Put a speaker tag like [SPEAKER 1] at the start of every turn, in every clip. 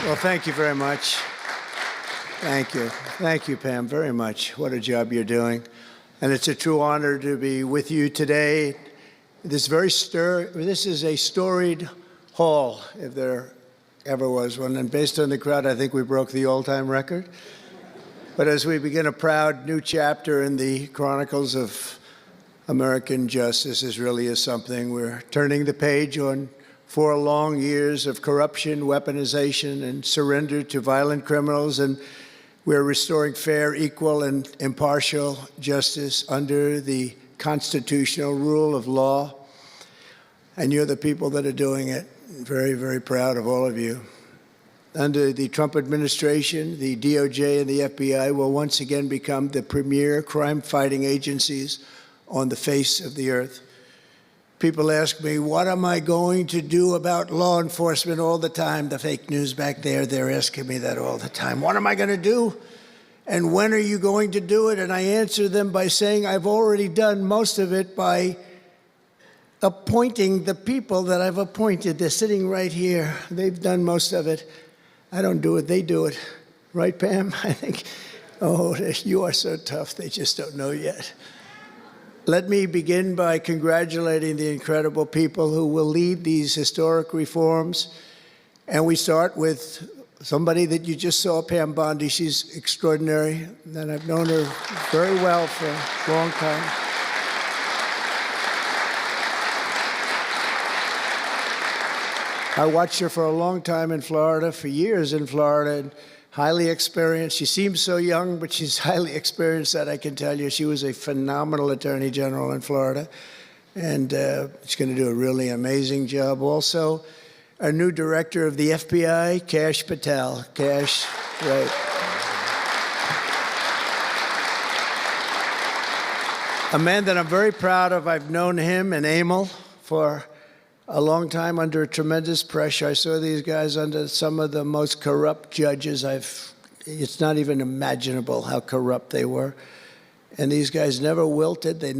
[SPEAKER 1] Well, thank you very much. Thank you. Thank you, Pam, very much. What a job you're doing. And it's a true honor to be with you today. This is a storied hall, if there ever was one. And based on the crowd, I think we broke the all-time record. But as we begin a proud new chapter in the chronicles of American justice, this really is something. We're turning the page on 4 long years of corruption, weaponization, and surrender to violent criminals, and we're restoring fair, equal, and impartial justice under the constitutional rule of law. And you're the people that are doing it. Very, very proud of all of you. Under the Trump administration, the DOJ and the FBI will once again become the premier crime-fighting agencies on the face of the earth. People ask me, what am I going to do about law enforcement all the time? The fake news back there, they're asking me that all the time. What am I going to do? And when are you going to do it? And I answer them by saying I've already done most of it by appointing the people that I've appointed. They're sitting right here. They've done most of it. I don't do it, they do it. Right, Pam? I think, oh, you are so tough, they just don't know yet. Let me begin by congratulating the incredible people who will lead these historic reforms. And we start with somebody that you just saw, Pam Bondi. She's extraordinary, and I've known her very well for a long time. I watched her for a long time in Florida, for years in Florida, and highly experienced. She seems so young, but she's highly experienced, that I can tell you. She was a phenomenal Attorney General in Florida, and she's going to do a really amazing job. Also, our new director of the FBI, Kash Patel. Kash, right. A man that I'm very proud of. I've known him and Emil for a long time under tremendous pressure. I saw these guys under some of the most corrupt judges it's not even imaginable how corrupt they were. And these guys never wilted. They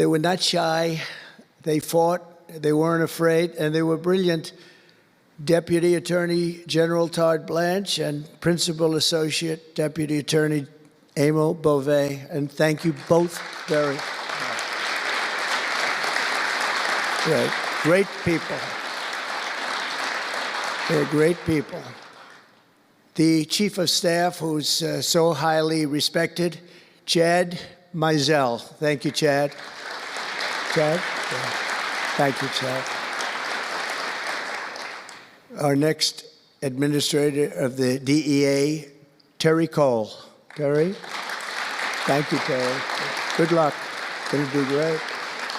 [SPEAKER 1] were not shy. They fought. They weren't afraid, and they were brilliant. Deputy Attorney General Todd Blanche and Principal Associate Deputy Attorney Emil Beauvais. And thank you both very much. Right. Great people. They're great people. The Chief of Staff, who's so highly respected, Chad Mizell. Thank you, Chad. Chad? Yeah. Thank you, Chad. Our next administrator of the DEA, Terry Cole. Terry? Thank you, Terry. Good luck. Going to do great.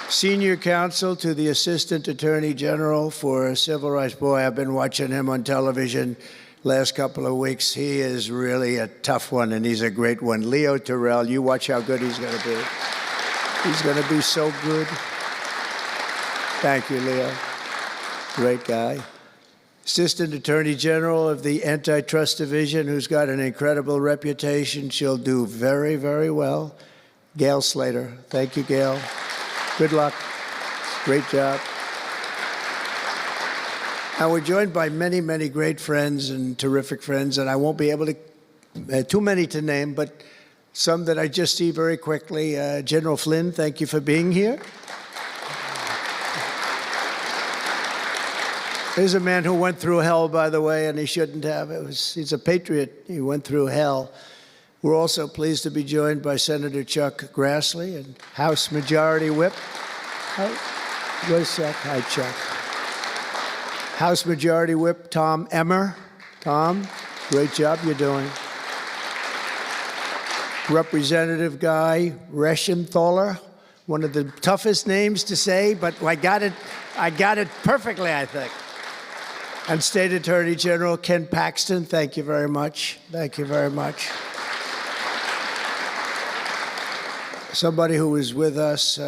[SPEAKER 1] Senior counsel to the Assistant Attorney General for Civil Rights. Boy, I've been watching him on television last couple of weeks. He is really a tough one, and he's a great one. Leo Terrell, you watch how good he's going to be. He's going to be so good. Thank you, Leo. Great guy. Assistant Attorney General of the Antitrust Division, who's got an incredible reputation. She'll do very, very well. Gail Slater. Thank you, Gail. Good luck. Great job. And we're joined by many, many great friends and terrific friends, and I won't be able to, too many to name, but some that I just see very quickly. General Flynn, thank you for being here. Here's a man who went through hell, by the way, and he shouldn't have. He's a patriot. He went through hell. We're also pleased to be joined by Senator Chuck Grassley and House Majority Whip. Where's Chuck? Hi, Chuck. House Majority Whip Tom Emmer. Tom, great job you're doing. Representative Guy Reschenthaler, one of the toughest names to say, but I got it perfectly, I think. And State Attorney General Ken Paxton, thank you very much. Thank you very much. Somebody who was with us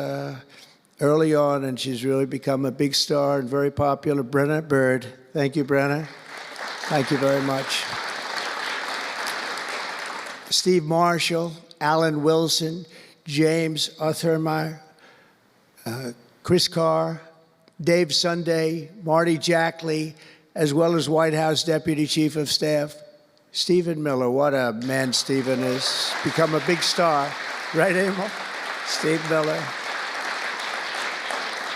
[SPEAKER 1] early on, and she's really become a big star and very popular, Brenna Bird. Thank you, Brenna. Thank you very much. Steve Marshall, Alan Wilson, James Othermeyer, Chris Carr, Dave Sunday, Marty Jackley, as well as White House Deputy Chief of Staff, Stephen Miller. What a man Stephen is. Become a big star. Right, Emil? Steve Miller.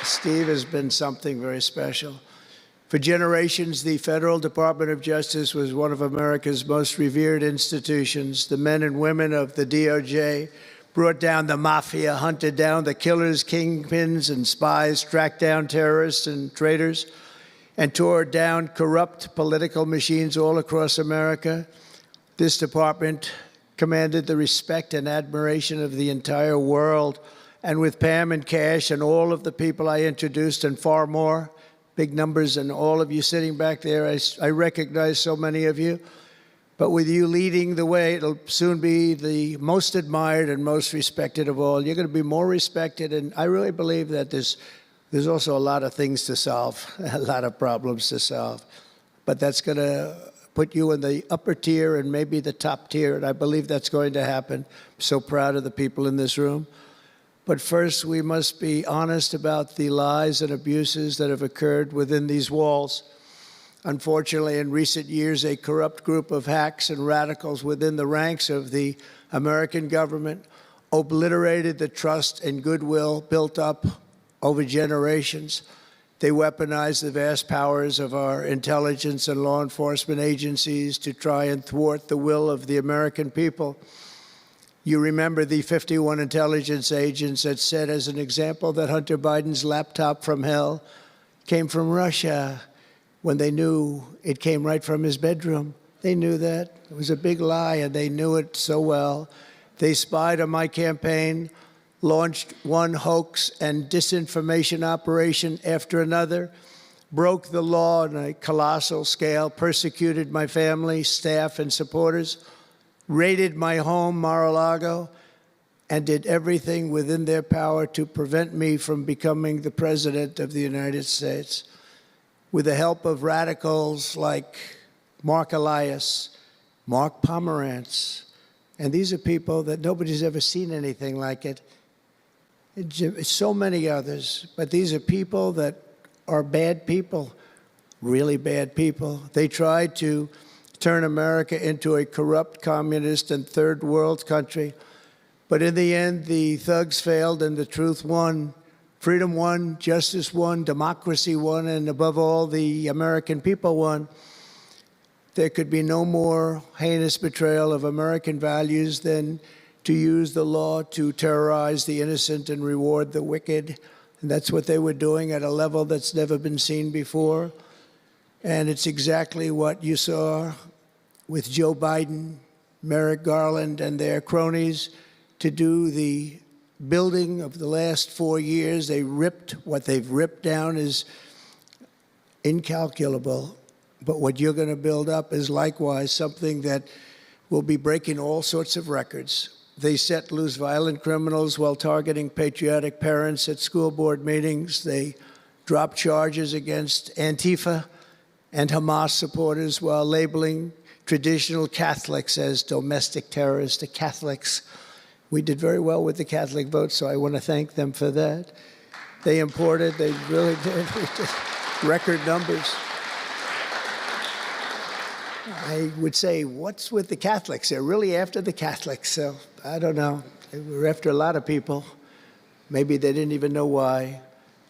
[SPEAKER 1] Steve has been something very special. For generations, the Federal Department of Justice was one of America's most revered institutions. The men and women of the DOJ brought down the mafia, hunted down the killers, kingpins, and spies, tracked down terrorists and traitors, and tore down corrupt political machines all across America. This department commanded the respect and admiration of the entire world. And with Pam and Cash and all of the people I introduced and far more, big numbers, and all of you sitting back there, I recognize so many of you. But with you leading the way, it'll soon be the most admired and most respected of all. You're going to be more respected, and I really believe that there's also a lot of things to solve, a lot of problems to solve. But that's going to put you in the upper tier and maybe the top tier, and I believe that's going to happen. I'm so proud of the people in this room. But first, we must be honest about the lies and abuses that have occurred within these walls. Unfortunately, in recent years, a corrupt group of hacks and radicals within the ranks of the American government obliterated the trust and goodwill built up over generations. They weaponized the vast powers of our intelligence and law enforcement agencies to try and thwart the will of the American people. You remember the 51 intelligence agents that said, as an example, that Hunter Biden's laptop from hell came from Russia when they knew it came right from his bedroom. They knew that. It was a big lie, and they knew it so well. They spied on my campaign, launched one hoax and disinformation operation after another, broke the law on a colossal scale, persecuted my family, staff, and supporters, raided my home, Mar-a-Lago, and did everything within their power to prevent me from becoming the President of the United States. With the help of radicals like Mark Elias, Mark Pomerantz, and these are people that nobody's ever seen anything like it. So many others, but these are people that are bad people, really bad people. They tried to turn America into a corrupt, communist, and third world country. But in the end, the thugs failed and the truth won. Freedom won, justice won, democracy won, and above all, the American people won. There could be no more heinous betrayal of American values than to use the law to terrorize the innocent and reward the wicked. And that's what they were doing at a level that's never been seen before. And it's exactly what you saw with Joe Biden, Merrick Garland, and their cronies to do the building of the last 4 years. They ripped, what they've ripped down is incalculable. But what you're going to build up is likewise something that will be breaking all sorts of records. They set loose violent criminals while targeting patriotic parents at school board meetings. They dropped charges against Antifa and Hamas supporters while labeling traditional Catholics as domestic terrorists. The Catholics, we did very well with the Catholic vote, so I want to thank them for that. They really did, record numbers. I would say, what's with the Catholics? They're really after the Catholics, so I don't know. They were after a lot of people. Maybe they didn't even know why.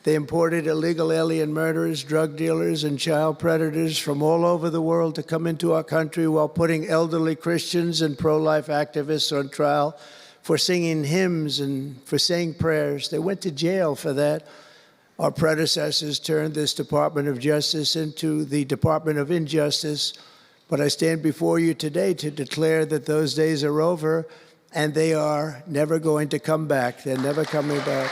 [SPEAKER 1] They imported illegal alien murderers, drug dealers, and child predators from all over the world to come into our country while putting elderly Christians and pro-life activists on trial for singing hymns and for saying prayers. They went to jail for that. Our predecessors turned this Department of Justice into the Department of Injustice. But I stand before you today to declare that those days are over, and they are never going to come back. They're never coming back.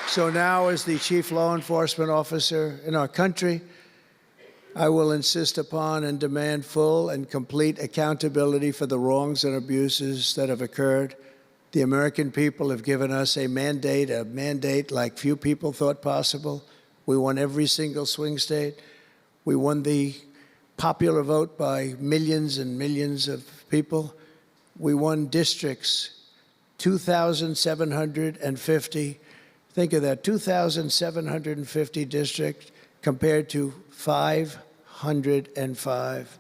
[SPEAKER 1] So now, as the chief law enforcement officer in our country, I will insist upon and demand full and complete accountability for the wrongs and abuses that have occurred. The American people have given us a mandate like few people thought possible. We won every single swing state. We won the popular vote by millions and millions of people. We won districts 2,750. Think of that, 2,750 districts compared to 505.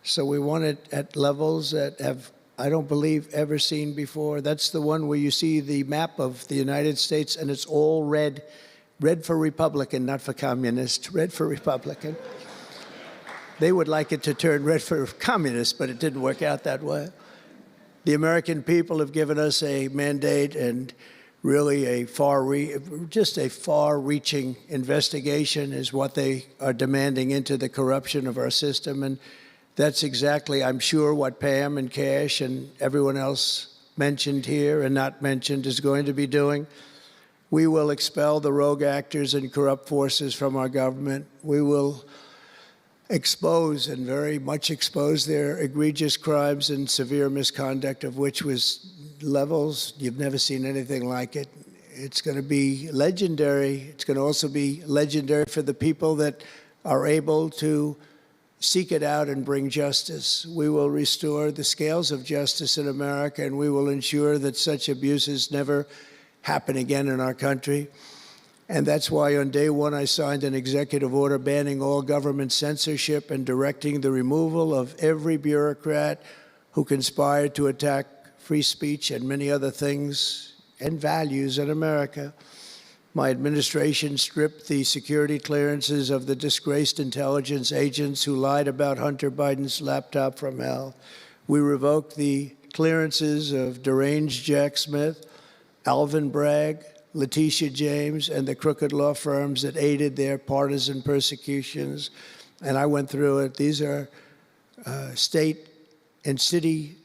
[SPEAKER 1] So we want it at levels that have, I don't believe, ever seen before. That's the one where you see the map of the United States and it's all red. Red for Republican, not for communist. Red for Republican. They would like it to turn red for communist, but it didn't work out that way. The American people have given us a mandate and really a far-reaching investigation is what they are demanding into the corruption of our system. And that's exactly, I'm sure, what Pam and Cash and everyone else mentioned here and not mentioned is going to be doing. We will expel the rogue actors and corrupt forces from our government. We will expose and very much expose their egregious crimes and severe misconduct, of which was levels you've never seen anything like it. It's going to be legendary. It's going to also be legendary for the people that are able to seek it out and bring justice. We will restore the scales of justice in America, and we will ensure that such abuses never happen again in our country. And that's why on day one, I signed an executive order banning all government censorship and directing the removal of every bureaucrat who conspired to attack free speech and many other things and values in America. My administration stripped the security clearances of the disgraced intelligence agents who lied about Hunter Biden's laptop from hell. We revoked the clearances of deranged Jack Smith, Alvin Bragg, Letitia James, and the crooked law firms that aided their partisan persecutions. And I went through it. These are state and city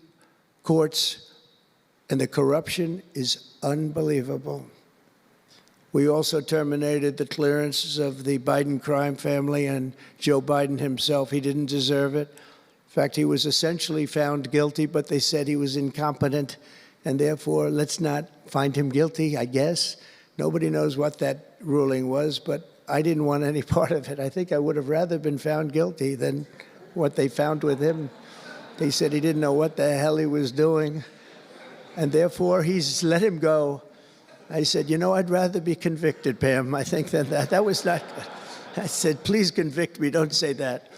[SPEAKER 1] courts, and the corruption is unbelievable. We also terminated the clearances of the Biden crime family and Joe Biden himself. He didn't deserve it. In fact, he was essentially found guilty, but they said he was incompetent, and therefore, let's not find him guilty, I guess. Nobody knows what that ruling was, but I didn't want any part of it. I think I would have rather been found guilty than what they found with him. They said he didn't know what the hell he was doing, and therefore, he's let him go. I said, you know, I'd rather be convicted, Pam, I think, than that. That was not good. I said, please convict me, don't say that.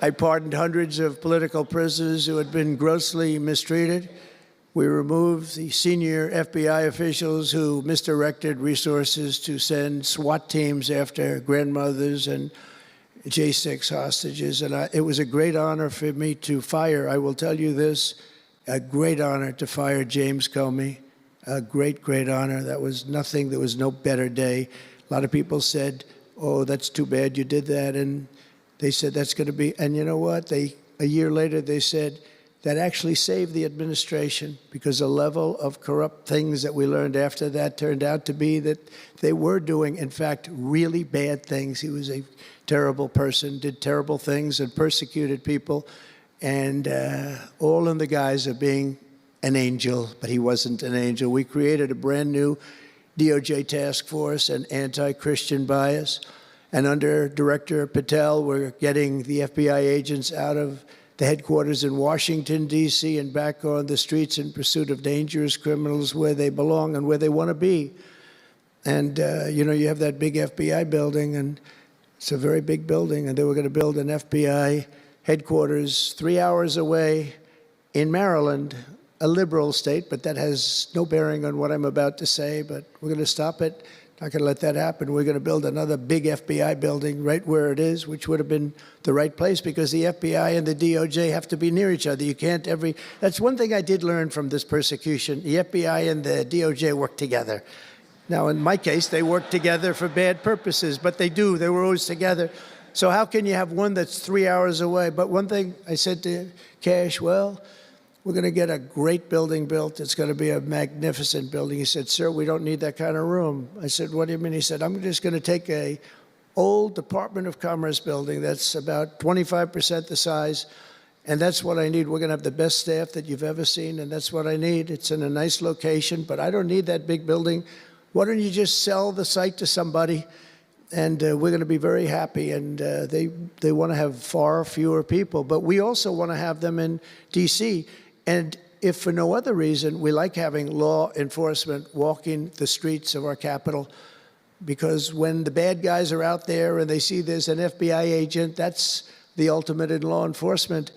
[SPEAKER 1] I pardoned hundreds of political prisoners who had been grossly mistreated. We removed the senior FBI officials who misdirected resources to send SWAT teams after grandmothers and J6 hostages. And it was a great honor for me to fire, I will tell you this, a great honor to fire James Comey. A great, great honor. That was nothing. There was no better day. A lot of people said, oh, that's too bad you did that. And they said that's going to be, and you know what? A year later, they said, that actually saved the administration because the level of corrupt things that we learned after that turned out to be that they were doing, in fact, really bad things. He was a terrible person, did terrible things, and persecuted people, and all in the guise of being an angel, but he wasn't an angel. We created a brand new DOJ task force and anti-Christian bias, and under Director Patel, we're getting the FBI agents out of the headquarters in Washington, D.C., and back on the streets in pursuit of dangerous criminals where they belong and where they want to be. And, you know, you have that big FBI building, and it's a very big building, and they were going to build an FBI headquarters 3 hours away in Maryland, a liberal state, but that has no bearing on what I'm about to say, but we're going to stop it. Not going to let that happen. We're going to build another big FBI building right where it is, which would have been the right place because the FBI and the DOJ have to be near each other. You can't that's one thing I did learn from this persecution. The FBI and the DOJ work together. Now, in my case, they work together for bad purposes, but they do. They were always together. So how can you have one that's 3 hours away? But one thing I said to Cash, well, we're going to get a great building built. It's going to be a magnificent building. He said, sir, we don't need that kind of room. I said, what do you mean? He said, I'm just going to take a old Department of Commerce building that's about 25% the size, and that's what I need. We're going to have the best staff that you've ever seen, and that's what I need. It's in a nice location, but I don't need that big building. Why don't you just sell the site to somebody, and we're going to be very happy. And they want to have far fewer people, but we also want to have them in D.C., and if for no other reason, we like having law enforcement walking the streets of our capital, because when the bad guys are out there and they see there's an FBI agent, that's the ultimate in law enforcement,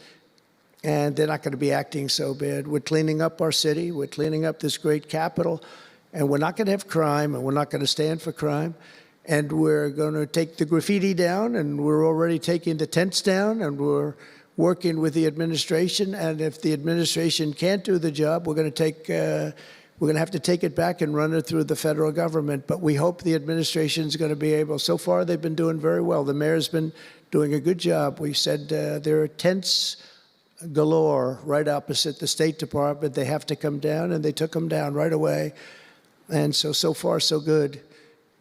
[SPEAKER 1] and they're not going to be acting so bad. We're cleaning up our city. We're cleaning up this great capital, and we're not going to have crime, and we're not going to stand for crime. And we're going to take the graffiti down, and we're already taking the tents down, and we're working with the administration. And if the administration can't do the job, we're going to have to take it back and run it through the federal government. But we hope the administration is going to be able. So far, they've been doing very well. The mayor's been doing a good job. We said there are tents galore right opposite the State Department. They have to come down, and they took them down right away. And so far, so good.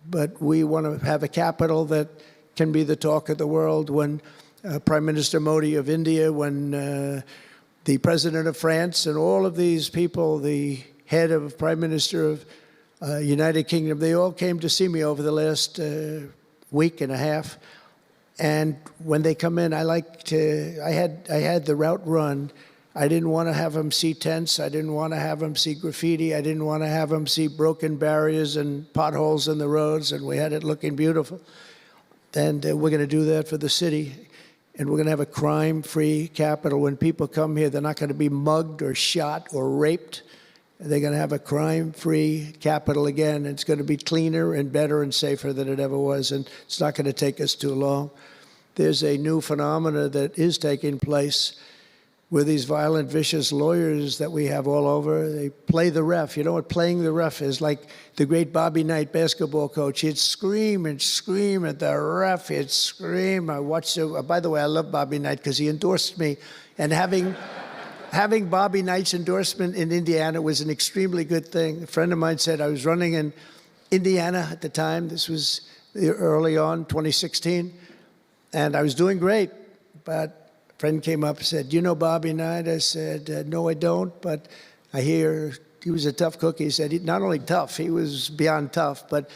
[SPEAKER 1] But we want to have a capital that can be the talk of the world. When Prime Minister Modi of India, when the President of France, and all of these people, the head of Prime Minister of United Kingdom, they all came to see me over the last week and a half. And when they come in, I had the route run. I didn't want to have them see tents. I didn't want to have them see graffiti. I didn't want to have them see broken barriers and potholes in the roads, and we had it looking beautiful. And we're going to do that for the city. And we're going to have a crime-free capital. When people come here, they're not going to be mugged or shot or raped. They're going to have a crime-free capital again. It's going to be cleaner and better and safer than it ever was, and it's not going to take us too long. There's a new phenomena that is taking place with these violent, vicious lawyers that we have all over. They play the ref. You know what playing the ref is? Like the great Bobby Knight basketball coach. He'd scream and scream at the ref. He'd scream. I watched it. By the way, I love Bobby Knight because he endorsed me. And having Bobby Knight's endorsement in Indiana was an extremely good thing. A friend of mine said I was running in Indiana at the time. This was early on, 2016. And I was doing great, but friend came up and said, "You know Bobby Knight?" I said, "No, I don't, but I hear he was a tough cookie." He said, "Not only tough, he was beyond tough, but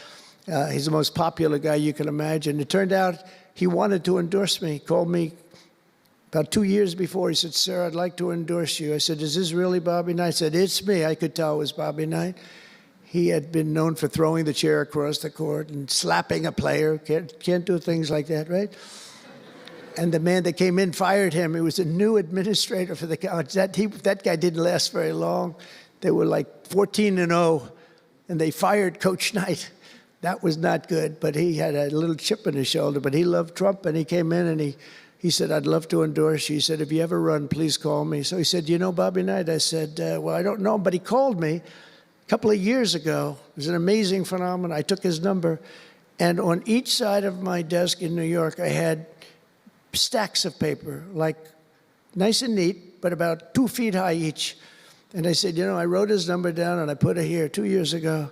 [SPEAKER 1] he's the most popular guy you can imagine." It turned out he wanted to endorse me. He called me about 2 years before. He said, "Sir, I'd like to endorse you." I said, "Is this really Bobby Knight?" He said, "It's me." I could tell it was Bobby Knight. He had been known for throwing the chair across the court and slapping a player. Can't do things like that, right? And the man that came in fired him. He was a new administrator for the college. That guy didn't last very long. They were like 14-0, and they fired Coach Knight. That was not good, but he had a little chip in his shoulder. But he loved Trump, and he came in, and he said, "I'd love to endorse you." He said, "If you ever run, please call me." So he said, "You know Bobby Knight?" I said, "Well, I don't know him," but he called me a couple of years ago. It was an amazing phenomenon. I took his number, and on each side of my desk in New York, I had stacks of paper, like nice and neat, but about 2 feet high each. And I said, I wrote his number down and I put it here 2 years ago.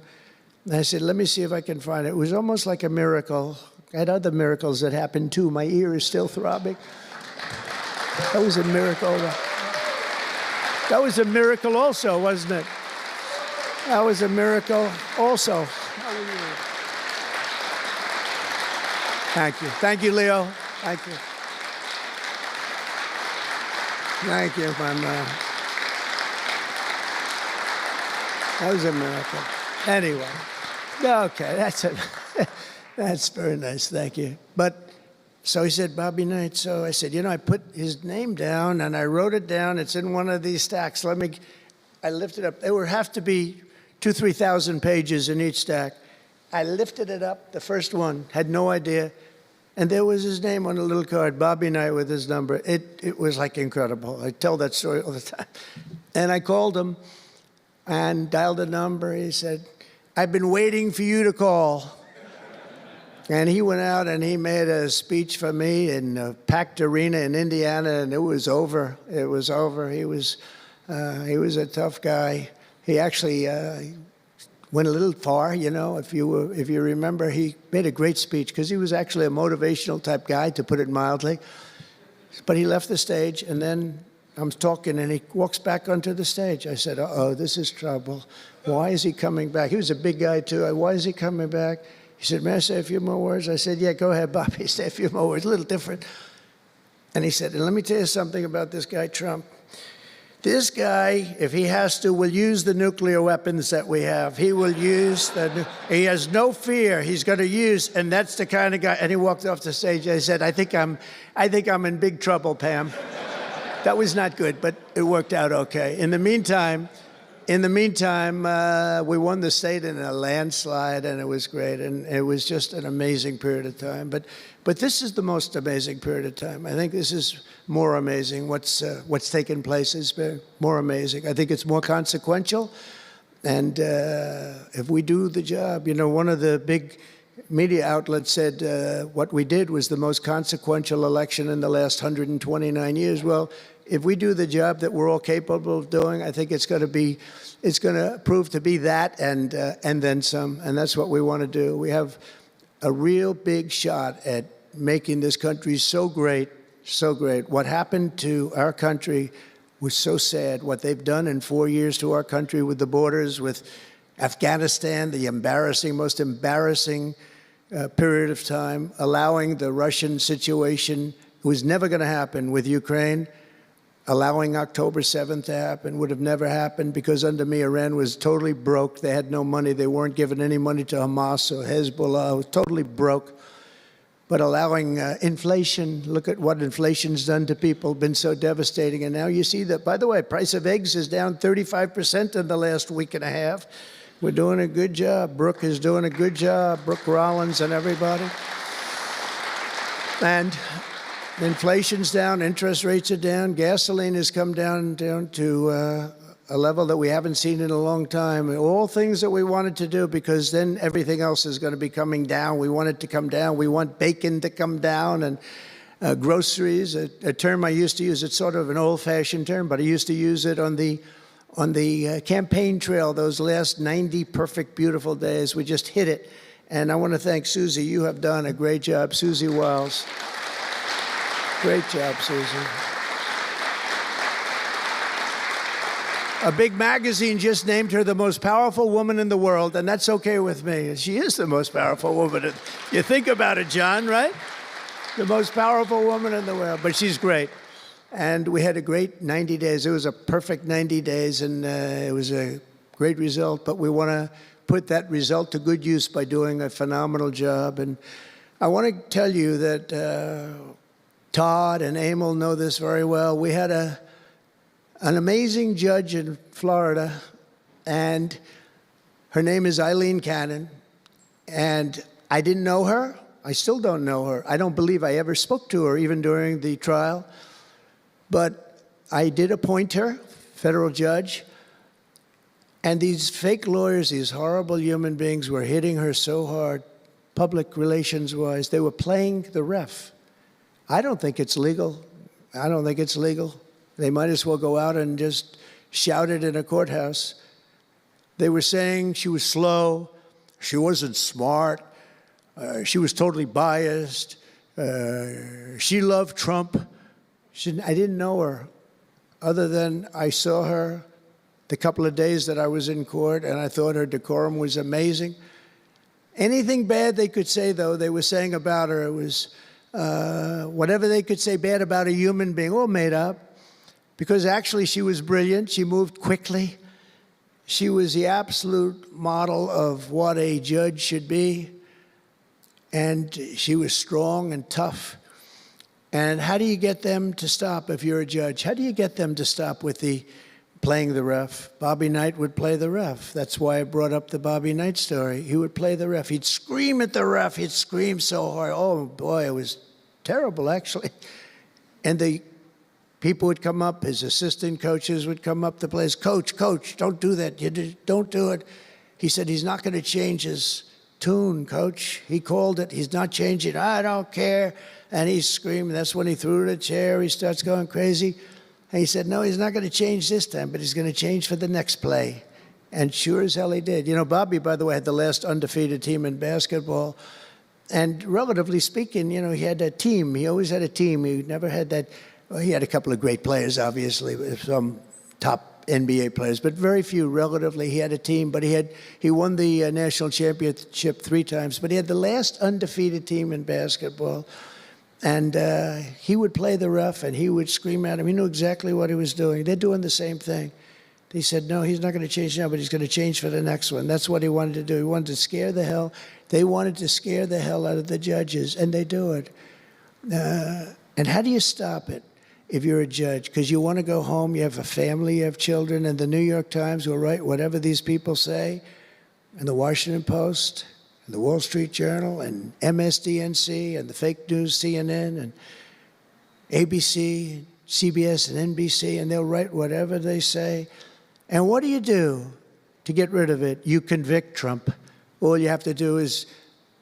[SPEAKER 1] And I said, let me see if I can find it. It was almost like a miracle. I had other miracles that happened too. My ear is still throbbing. That was a miracle. That was a miracle also, wasn't it? That was a miracle also. Thank you. Thank you, Leo. Thank you. Thank you, my man. That was a miracle. Anyway, okay, that's very nice, thank you. But, so he said, Bobby Knight. So I said, I put his name down and I wrote it down. It's in one of these stacks. I lifted up. There would have to be 2,000 to 3,000 pages in each stack. I lifted it up, the first one, had no idea. And there was his name on a little card, Bobby Knight with his number. It was like incredible. I tell that story all the time. And I called him and dialed a number. He said, "I've been waiting for you to call." And he went out and he made a speech for me in a packed arena in Indiana, and it was over. It was over. He was a tough guy. He actually went a little far, if you remember. He made a great speech because he was actually a motivational type guy, to put it mildly. But he left the stage, and then I'm talking, and he walks back onto the stage. I said, uh-oh, this is trouble. Why is he coming back? He was a big guy, too. Why is he coming back? He said, "May I say a few more words?" I said, "Yeah, go ahead, Bobby, say a few more words." A little different. And he said, "And let me tell you something about this guy, Trump. This guy, if he has to, will use the nuclear weapons that we have. He will use he has no fear. He's going to use, and that's the kind of guy. And he walked off the stage. I said, I think I'm in big trouble, Pam. That was not good, but it worked out okay. In the meantime, we won the state in a landslide, and it was great, and it was just an amazing period of time. But this is the most amazing period of time. I think this is more amazing. What's taken place has been more amazing. I think it's more consequential, and if we do the job, one of the big media outlets said what we did was the most consequential election in the last 129 years. Well, if we do the job that we're all capable of doing, I think it's going to prove to be that and then some. And that's what we want to do. We have a real big shot at making this country so great, so great. What happened to our country was so sad. What they've done in 4 years to our country with the borders, with Afghanistan, the most embarrassing period of time, allowing the Russian situation, it was never going to happen with Ukraine. Allowing October 7th to happen would have never happened because under me, Iran was totally broke. They had no money. They weren't giving any money to Hamas or Hezbollah. It was totally broke. But allowing inflation, look at what inflation's done to people, been so devastating. And now you see that, by the way, price of eggs is down 35% in the last week and a half. We're doing a good job. Brooke is doing a good job. Brooke Rollins and everybody. And inflation's down, interest rates are down, gasoline has come down to a level that we haven't seen in a long time. All things that we wanted to do, because then everything else is going to be coming down. We want it to come down. We want bacon to come down, and groceries, a term I used to use. It's sort of an old-fashioned term, but I used to use it on the campaign trail, those last 90 perfect, beautiful days. We just hit it. And I want to thank Susie. You have done a great job, Susie Wiles. Great job, Susan. A big magazine just named her the most powerful woman in the world, and that's okay with me. She is the most powerful woman. You think about it, John, right? The most powerful woman in the world, but she's great. And we had a great 90 days. It was a perfect 90 days, and it was a great result, but we want to put that result to good use by doing a phenomenal job. And I want to tell you that Todd and Emil know this very well. We had an amazing judge in Florida, and her name is Eileen Cannon. And I didn't know her. I still don't know her. I don't believe I ever spoke to her, even during the trial. But I did appoint her, federal judge. And these fake lawyers, these horrible human beings, were hitting her so hard, public relations-wise. They were playing the ref. I don't think it's legal. I don't think it's legal. They might as well go out and just shout it in a courthouse. They were saying she was slow, she wasn't smart, she was totally biased, she loved Trump. I didn't know her, other than I saw her the couple of days that I was in court, and I thought her decorum was amazing. Anything bad they could say, though, they were saying about her, it was whatever they could say bad about a human being, all made up, because actually she was brilliant. She moved quickly. She was the absolute model of what a judge should be, and she was strong and tough. And how do you get them to stop if you're a judge? How do you get them to stop with the playing the ref? Bobby Knight would play the ref. That's why I brought up the Bobby Knight story. He would play the ref. He'd scream at the ref. He'd scream so hard. Oh, boy, it was terrible, actually. And the people would come up, his assistant coaches would come up to play. Coach, don't do that. Don't do it. He said, he's not going to change his tune, coach. He called it. He's not changing. I don't care. And he's screaming. That's when he threw the chair. He starts going crazy. And he said, no, he's not going to change this time, but he's going to change for the next play. And sure as hell he did. You know, Bobby, by the way, had the last undefeated team in basketball. And relatively speaking, you know, he had a team. He always had a team. He never had that. Well, he had a couple of great players, obviously, some top NBA players, but very few relatively. He had a team, but he won the national championship 3 times. But he had the last undefeated team in basketball. And he would play the ref, and he would scream at him. He knew exactly what he was doing. They're doing the same thing. He said, no, he's not going to change now, but he's going to change for the next one. That's what he wanted to do. He wanted to scare the hell. They wanted to scare the hell out of the judges, and they do it. And how do you stop it if you're a judge? Because you want to go home, you have a family, you have children, and the New York Times will write whatever these people say, and the Washington Post, and the Wall Street Journal, and MSNBC, and the fake news CNN, and ABC, CBS, and NBC, and they'll write whatever they say. And what do you do to get rid of it? You convict Trump. All you have to do is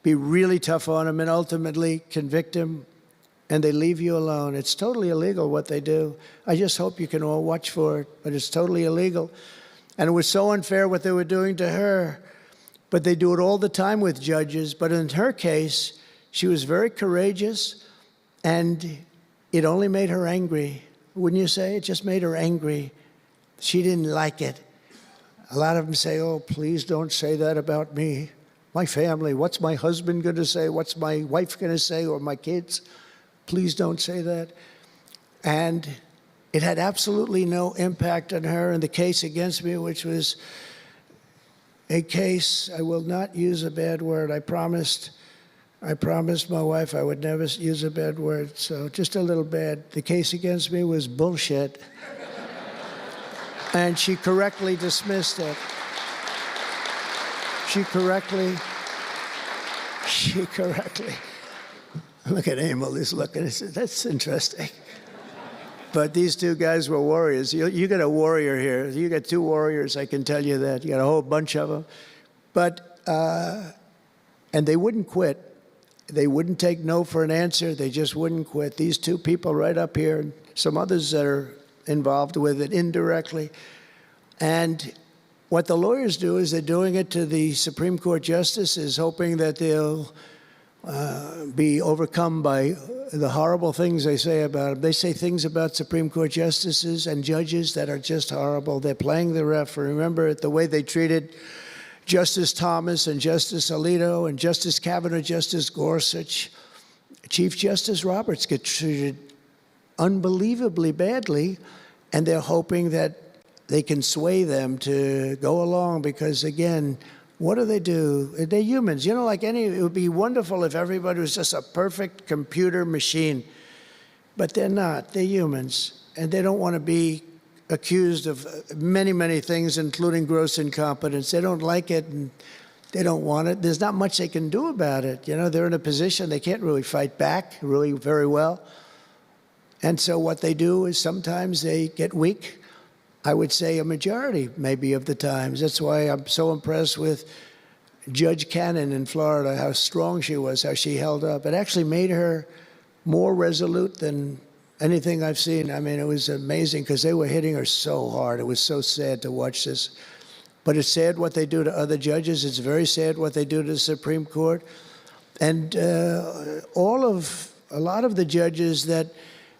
[SPEAKER 1] be really tough on him and ultimately convict him, and they leave you alone. It's totally illegal what they do. I just hope you can all watch for it, but it's totally illegal. And it was so unfair what they were doing to her. But they do it all the time with judges. But in her case, she was very courageous, and it only made her angry. Wouldn't you say? It just made her angry. She didn't like it. A lot of them say, oh, please don't say that about me. My family, what's my husband going to say? What's my wife going to say, or my kids? Please don't say that. And it had absolutely no impact on her in the case against me, which was a case, I will not use a bad word. I promised my wife I would never use a bad word, so just a little bad. The case against me was bullshit. And she correctly dismissed it. She correctly, look at Emil, he's looking, he said, that's interesting. But these two guys were warriors. You got a warrior here. You got two warriors, I can tell you that. You got a whole bunch of them. But, and they wouldn't quit. They wouldn't take no for an answer. They just wouldn't quit. These two people right up here, and some others that are involved with it indirectly. And what the lawyers do is they're doing it to the Supreme Court justices, hoping that they'll be overcome by the horrible things they say about them. They say things about Supreme Court justices and judges that are just horrible. They're playing the ref. Remember the way they treated Justice Thomas and Justice Alito and Justice Kavanaugh, Justice Gorsuch. Chief Justice Roberts get treated unbelievably badly, and they're hoping that they can sway them to go along because, again, what do? They're humans. You know, like it would be wonderful if everybody was just a perfect computer machine, but they're not. They're humans, and they don't want to be accused of many, many things, including gross incompetence. They don't like it, and they don't want it. There's not much they can do about it. You know, they're in a position they can't really fight back really very well. And so what they do is sometimes they get weak. I would say a majority, maybe, of the times. That's why I'm so impressed with Judge Cannon in Florida, how strong she was, how she held up. It actually made her more resolute than anything I've seen. I mean, it was amazing because they were hitting her so hard. It was so sad to watch this. But it's sad what they do to other judges. It's very sad what they do to the Supreme Court. And a lot of the judges that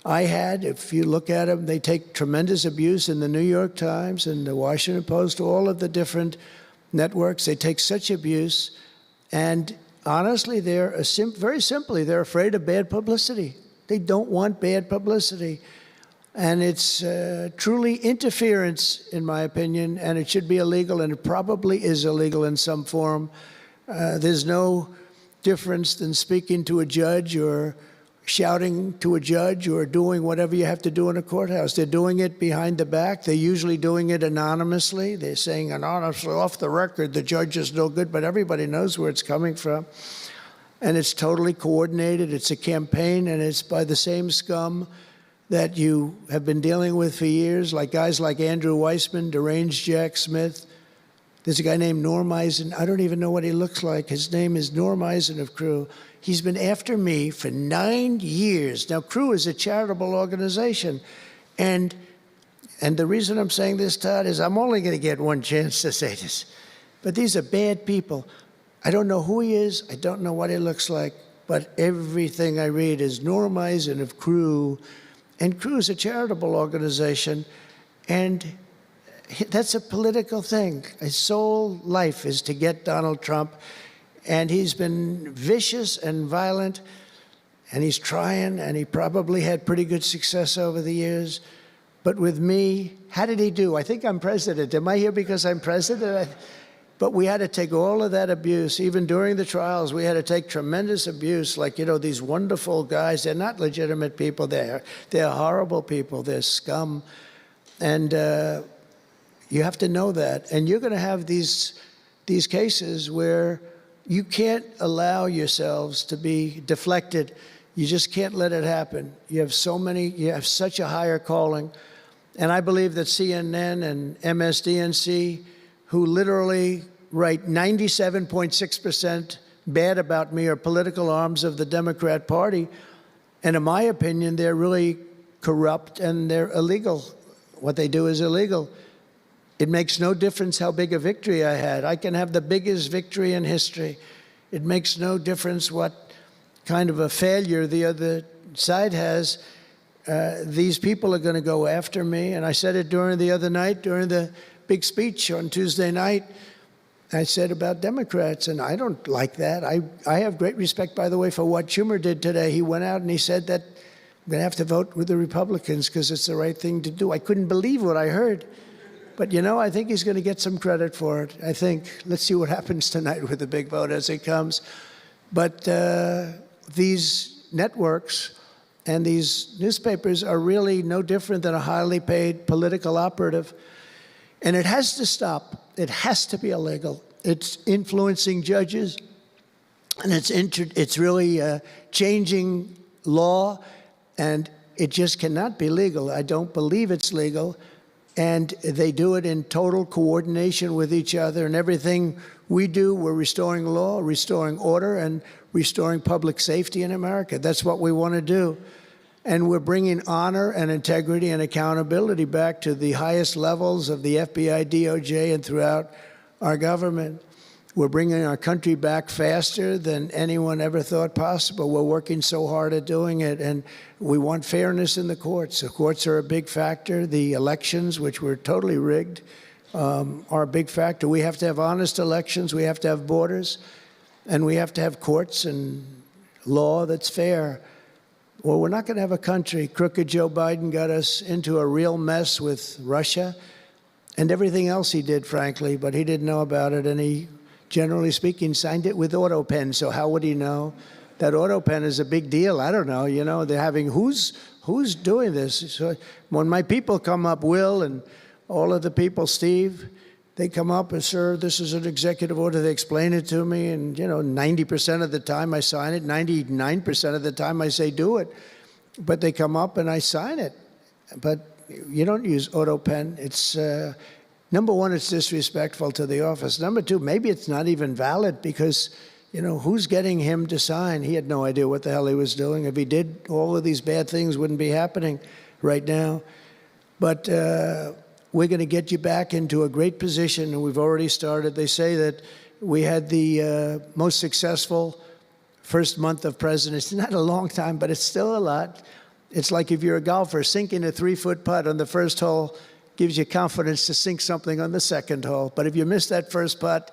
[SPEAKER 1] I had, if you look at them, they take tremendous abuse in the New York Times and the Washington Post, all of the different networks. They take such abuse. And honestly, very simply, they're afraid of bad publicity. They don't want bad publicity. And it's truly interference, in my opinion, and it should be illegal, and it probably is illegal in some form. There's no difference than speaking to a judge or shouting to a judge or doing whatever you have to do in a courthouse. They're doing it behind the back. They're usually doing it anonymously. They're saying anonymously, off the record, the judge is no good, but everybody knows where it's coming from. And it's totally coordinated. It's a campaign, and it's by the same scum that you have been dealing with for years, like guys like Andrew Weissman, deranged Jack Smith. There's a guy named Norm Eisen. I don't even know what he looks like. His name is Norm Eisen of Crew. He's been after me for 9 years. Now, Crew is a charitable organization. And the reason I'm saying this, Todd, is I'm only going to get one chance to say this. But these are bad people. I don't know who he is. I don't know what he looks like. But everything I read is Norm Eisen of Crew. And Crew is a charitable organization. And that's a political thing. His sole life is to get Donald Trump. And he's been vicious and violent. and he's trying, and he probably had pretty good success over the years. But with me, how did he do? I think I'm president. Am I here because I'm president? But we had to take all of that abuse, even during the trials. We had to take tremendous abuse, like, you know, these wonderful guys. They're not legitimate people. They're horrible people. They're scum. And you have to know that. And you're going to have these cases where you can't allow yourselves to be deflected. You just can't let it happen. You have such a higher calling. And I believe that CNN and MSNBC, who literally write 97.6% bad about me, are political arms of the Democrat Party. And in my opinion, they're really corrupt and they're illegal. What they do is illegal. It makes no difference how big a victory I had. I can have the biggest victory in history. It makes no difference what kind of a failure the other side has. These people are going to go after me. And I said it during the other night, during the big speech on Tuesday night. I said about Democrats, and I don't like that. I have great respect, by the way, for what Schumer did today. He went out and he said that I'm going to have to vote with the Republicans because it's the right thing to do. I couldn't believe what I heard. But, you know, I think he's going to get some credit for it. I think. Let's see what happens tonight with the big vote as it comes. But these networks and these newspapers are really no different than a highly paid political operative. And it has to stop. It has to be illegal. It's influencing judges, and it's really changing law, and it just cannot be legal. I don't believe it's legal. And they do it in total coordination with each other. And everything we do, we're restoring law, restoring order, and restoring public safety in America. That's what we want to do. And we're bringing honor and integrity and accountability back to the highest levels of the FBI, DOJ, and throughout our government. We're bringing our country back faster than anyone ever thought possible. We're working so hard at doing it, and we want fairness in the courts. The courts are a big factor. The elections, which were totally rigged, are a big factor. We have to have honest elections. We have to have borders, and we have to have courts and law that's fair. Well, we're not going to have a country. Crooked Joe Biden got us into a real mess with Russia and everything else he did, frankly, but he didn't know about it, and he, generally speaking, signed it with auto pen. So how would he know? That auto pen is a big deal. I don't know. You know, they're having, who's doing this? So when my people come up, Will and all of the people, Steve, they come up and, sir, this is an executive order. They explain it to me, and, you know, 90% of the time I sign it. 99% of the time I say do it. But they come up and I sign it. But you don't use auto pen. It's, number one, it's disrespectful to the office. Number two, maybe it's not even valid because, you know, who's getting him to sign? He had no idea what the hell he was doing. If he did, all of these bad things wouldn't be happening right now. But we're going to get you back into a great position, and we've already started. They say that we had the most successful first month of presidency. Not a long time, but it's still a lot. It's like if you're a golfer, sinking a 3-foot putt on the first hole gives you confidence to sink something on the second hole. But if you miss that first putt,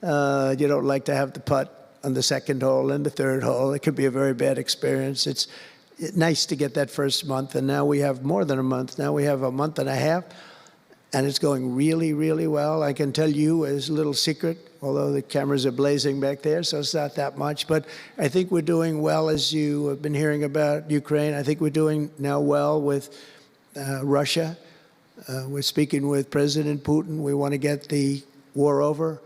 [SPEAKER 1] you don't like to have the putt on the second hole and the third hole. It could be a very bad experience. It's nice to get that first month, and now we have more than a month. Now we have a month and a half. And it's going really, really well. I can tell you as a little secret, although the cameras are blazing back there, so it's not that much. But I think we're doing well, as you have been hearing about Ukraine. I think we're doing now well with Russia. We're speaking with President Putin. We want to get the war over.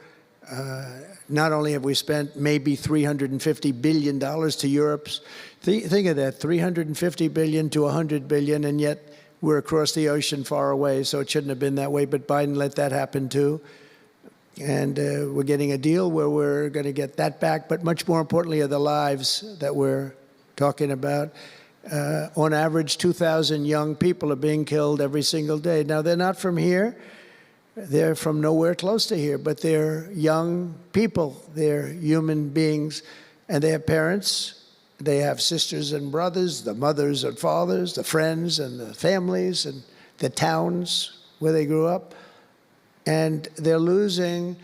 [SPEAKER 1] Not only have we spent maybe $350 billion to Europe's, think of that, $350 billion to $100 billion, and yet we're across the ocean far away, so it shouldn't have been that way, but Biden let that happen too. And we're getting a deal where we're going to get that back, but much more importantly are the lives that we're talking about. On average, 2,000 young people are being killed every single day. Now, they're not from here. They're from nowhere close to here, but they're young people. They're human beings, and they have parents. They have sisters and brothers, the mothers and fathers, the friends and the families and the towns where they grew up. And they're losing,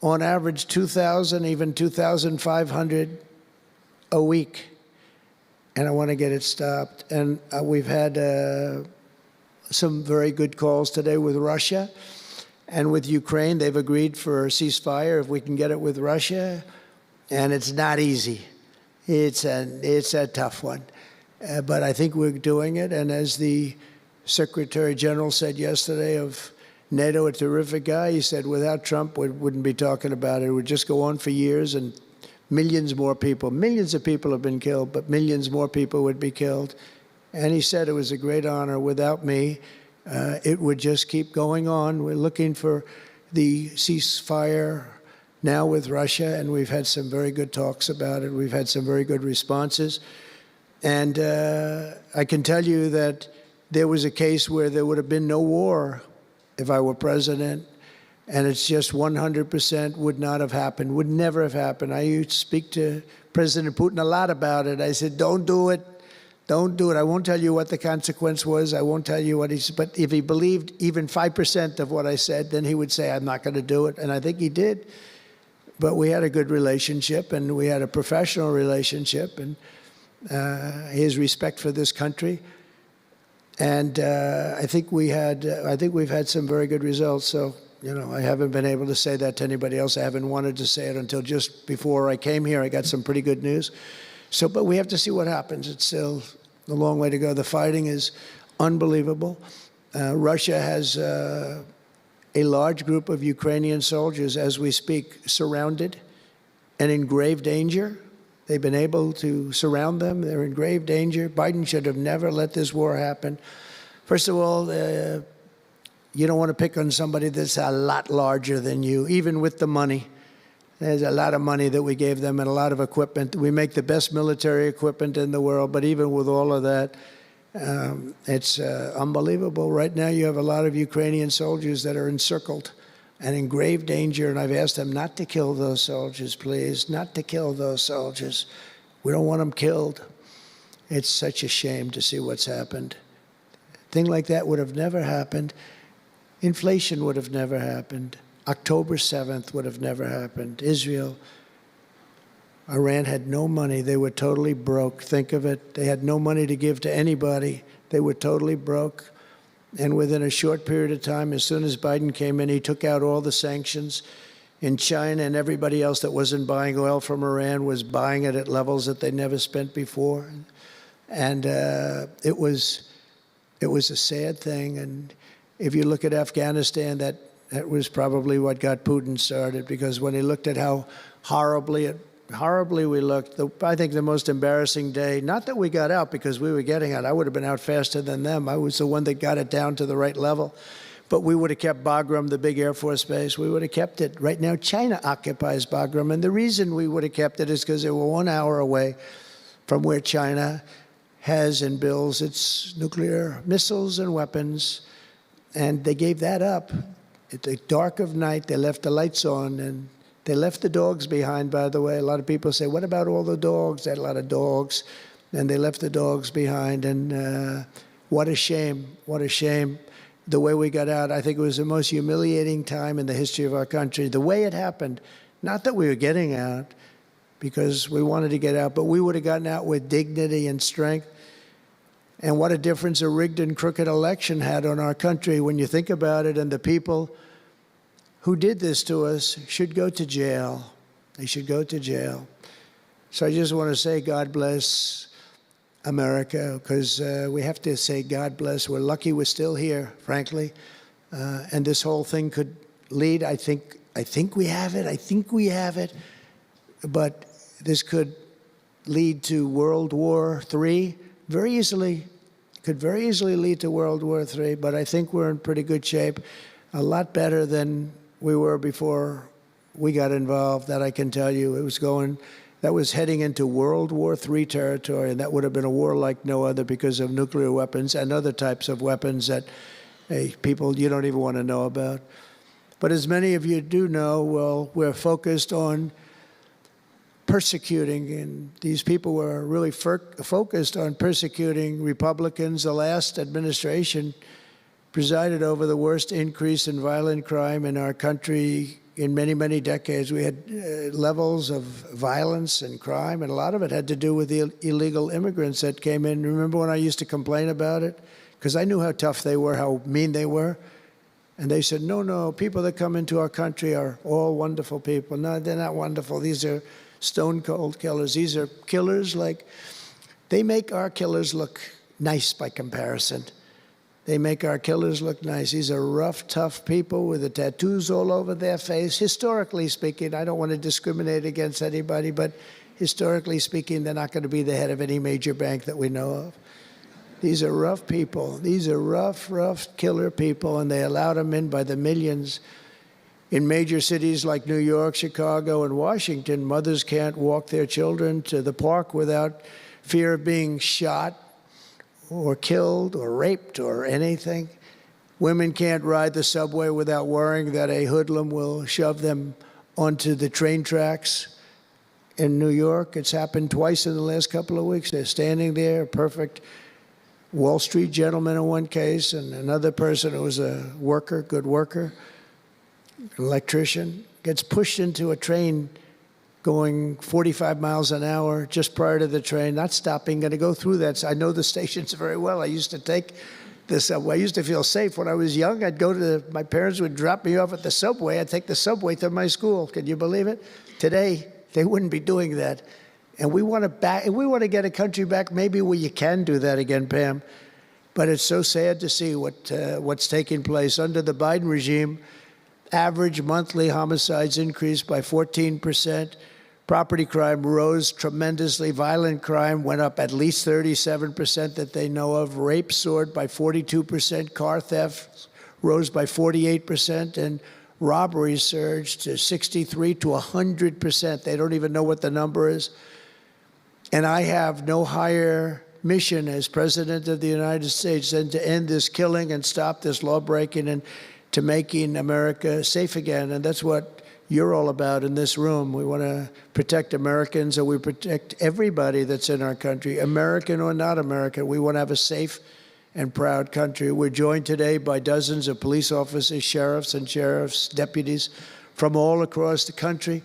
[SPEAKER 1] on average, 2,000, even 2,500 a week. and I want to get it stopped. And we've had some very good calls today with Russia and with Ukraine. They've agreed for a ceasefire if we can get it with Russia, and it's not easy. It's a tough one, but I think we're doing it. And as the Secretary General said yesterday of NATO, a terrific guy, he said without Trump, we wouldn't be talking about it. It would just go on for years, and millions more people, millions of people have been killed, but millions more people would be killed. And he said it was a great honor. Without me, it would just keep going on. We're looking for the ceasefire now with Russia, and we've had some very good talks about it. We've had some very good responses. And I can tell you that there was a case where there would have been no war if I were president, and it's just 100% would not have happened, would never have happened. I used to speak to President Putin a lot about it. I said, don't do it. Don't do it. I won't tell you what the consequence was. I won't tell you what he's, but if he believed even 5% of what I said, then he would say, I'm not going to do it. And I think he did. But we had a good relationship, and we had a professional relationship, and his respect for this country. And I think we've had some very good results. So, you know, I haven't been able to say that to anybody else. I haven't wanted to say it until just before I came here. I got some pretty good news. So, but we have to see what happens. It's still a long way to go. The fighting is unbelievable. Russia has a large group of Ukrainian soldiers, as we speak, surrounded and in grave danger. They've been able to surround them. They're in grave danger. Biden should have never let this war happen. First of all, you don't want to pick on somebody that's a lot larger than you, even with the money. There's a lot of money that we gave them and a lot of equipment. We make the best military equipment in the world, but even with all of that, it's unbelievable. Right now, you have a lot of Ukrainian soldiers that are encircled and in grave danger, and I've asked them not to kill those soldiers, please, not to kill those soldiers. We don't want them killed. It's such a shame to see what's happened. A thing like that would have never happened. Inflation would have never happened. October 7th would have never happened. Israel, Iran had no money. They were totally broke. Think of it. They had no money to give to anybody. They were totally broke. And within a short period of time, as soon as Biden came in, he took out all the sanctions. In China and everybody else that wasn't buying oil from Iran was buying it at levels that they never spent before. And it was a sad thing. And if you look at Afghanistan, that was probably what got Putin started, because when he looked at how horribly we looked, I think the most embarrassing day, not that we got out because we were getting out. I would have been out faster than them. I was the one that got it down to the right level. But we would have kept Bagram, the big Air Force base. We would have kept it. Right now, China occupies Bagram. And the reason we would have kept it is because they were 1 hour away from where China has and builds its nuclear missiles and weapons. And they gave that up. At the dark of night, they left the lights on, and they left the dogs behind, by the way. A lot of people say, what about all the dogs? They had a lot of dogs, and they left the dogs behind. And what a shame, what a shame. The way we got out, I think it was the most humiliating time in the history of our country. The way it happened, not that we were getting out, because we wanted to get out, but we would have gotten out with dignity and strength. And what a difference a rigged and crooked election had on our country when you think about it. And the people who did this to us should go to jail. They should go to jail. So I just want to say God bless America, because we have to say God bless. We're lucky we're still here, frankly. And this whole thing could lead, I think we have it. I think we have it. But this could lead to World War III. Very easily, could very easily lead to World War III, but I think we're in pretty good shape, a lot better than we were before we got involved, that I can tell you. That was heading into World War III territory, and that would have been a war like no other because of nuclear weapons and other types of weapons that people you don't even want to know about. But as many of you do know, well, we're focused on persecuting, and these people were really focused on persecuting Republicans. The last administration presided over the worst increase in violent crime in our country in many, many decades. We had levels of violence and crime, and a lot of it had to do with the illegal immigrants that came in. Remember when I used to complain about it? Because I knew how tough they were, how mean they were. And they said, no, no, people that come into our country are all wonderful people. No, they're not wonderful. These are stone-cold killers. These are killers like, they make our killers look nice by comparison. They make our killers look nice. These are rough, tough people with the tattoos all over their face. Historically speaking, I don't want to discriminate against anybody, but historically speaking, they're not going to be the head of any major bank that we know of. These are rough people. These are rough, rough killer people, and they allowed them in by the millions. In major cities like New York, Chicago, and Washington, mothers can't walk their children to the park without fear of being shot or killed or raped or anything. Women can't ride the subway without worrying that a hoodlum will shove them onto the train tracks. In New York, it's happened twice in the last couple of weeks. They're standing there, a perfect Wall Street gentleman in one case, and another person who was a worker, good worker, an electrician, gets pushed into a train going 45 miles an hour just prior to the train, not stopping, going to go through that. So I know the stations very well. I used to take the subway. I used to feel safe. When I was young, I'd go to my parents would drop me off at the subway. I'd take the subway to my school. Can you believe it? Today, they wouldn't be doing that. And we want to get a country back maybe where you can do that again, Pam. But it's so sad to see what's taking place under the Biden regime. Average monthly homicides increased by 14%. Property crime rose tremendously. Violent crime went up at least 37% that they know of. Rape soared by 42%. Car theft rose by 48%. And robberies surged to 63 to 100%. They don't even know what the number is. And I have no higher mission as President of the United States than to end this killing and stop this law-breaking and to making America safe again. And that's what you're all about in this room. We want to protect Americans, and we protect everybody that's in our country, American or not American. We want to have a safe and proud country. We're joined today by dozens of police officers, sheriffs and sheriff's deputies from all across the country.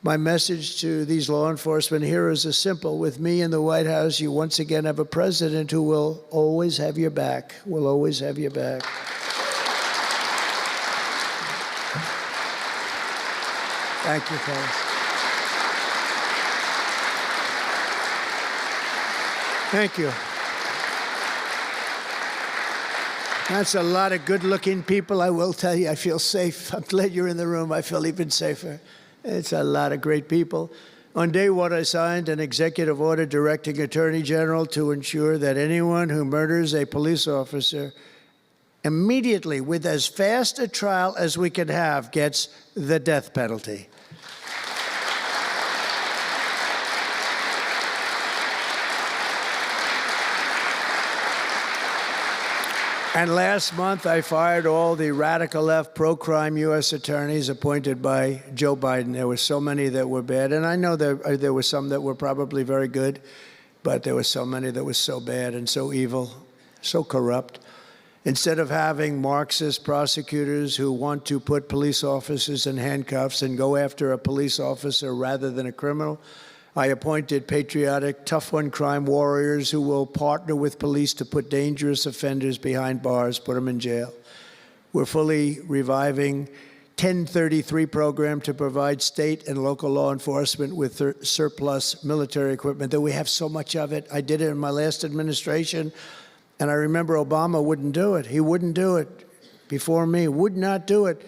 [SPEAKER 1] My message to these law enforcement heroes is simple. With me in the White House, you once again have a president who will always have your back, will always have your back. Thank you, fellas. Thank you. That's a lot of good-looking people. I will tell you, I feel safe. I'm glad you're in the room. I feel even safer. It's a lot of great people. On day one, I signed an executive order directing Attorney General to ensure that anyone who murders a police officer immediately, with as fast a trial as we can have, gets the death penalty. And last month, I fired all the radical left pro-crime U.S. attorneys appointed by Joe Biden. There were so many that were bad. And I know there were some that were probably very good, but there were so many that were so bad and so evil, so corrupt. Instead of having Marxist prosecutors who want to put police officers in handcuffs and go after a police officer rather than a criminal, I appointed patriotic, tough-on-crime warriors who will partner with police to put dangerous offenders behind bars, put them in jail. We're fully reviving 1033 program to provide state and local law enforcement with surplus military equipment, that we have so much of it. I did it in my last administration, and I remember Obama wouldn't do it. He wouldn't do it before me, would not do it,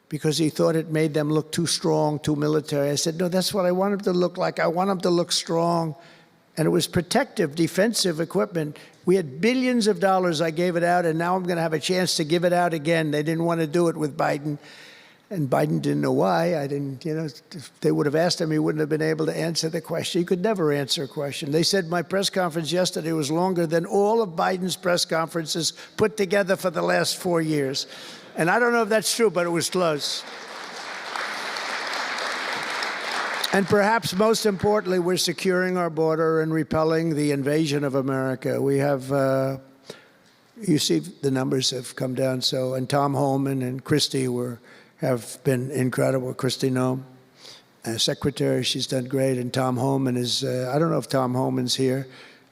[SPEAKER 1] because he thought it made them look too strong, too military. I said, no, that's what I want them to look like. I want them to look strong. And it was protective, defensive equipment. We had billions of dollars. I gave it out, and now I'm going to have a chance to give it out again. They didn't want to do it with Biden, and Biden didn't know why. I didn't, if they would have asked him, he wouldn't have been able to answer the question. He could never answer a question. They said my press conference yesterday was longer than all of Biden's press conferences put together for the last 4 years. And I don't know if that's true, but it was close. And perhaps most importantly, we're securing our border and repelling the invasion of America. We have, you see the numbers have come down. So, and Tom Homan and Christie have been incredible. Kristi Noem, Secretary, she's done great. And Tom Homan is, I don't know if Tom Homan's here,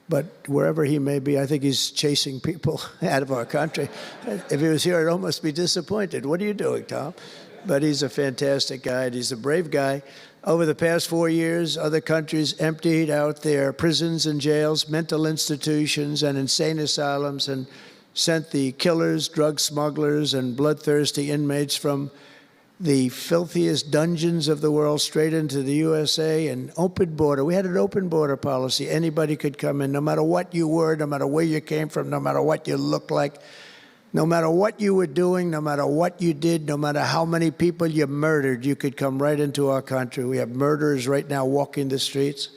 [SPEAKER 1] but wherever he may be, I think he's chasing people out of our country. If he was here, I'd almost be disappointed. What are you doing, Tom? But he's a fantastic guy, and he's a brave guy. Over the past 4 years, other countries emptied out their prisons and jails, mental institutions, and insane asylums, and sent the killers, drug smugglers, and bloodthirsty inmates from the filthiest dungeons of the world straight into the USA. An open border. We had an open border policy. Anybody could come in, no matter what you were, no matter where you came from, no matter what you looked like, no matter what you were doing, no matter what you did, no matter how many people you murdered, you could come right into our country. We have murderers right now walking the streets.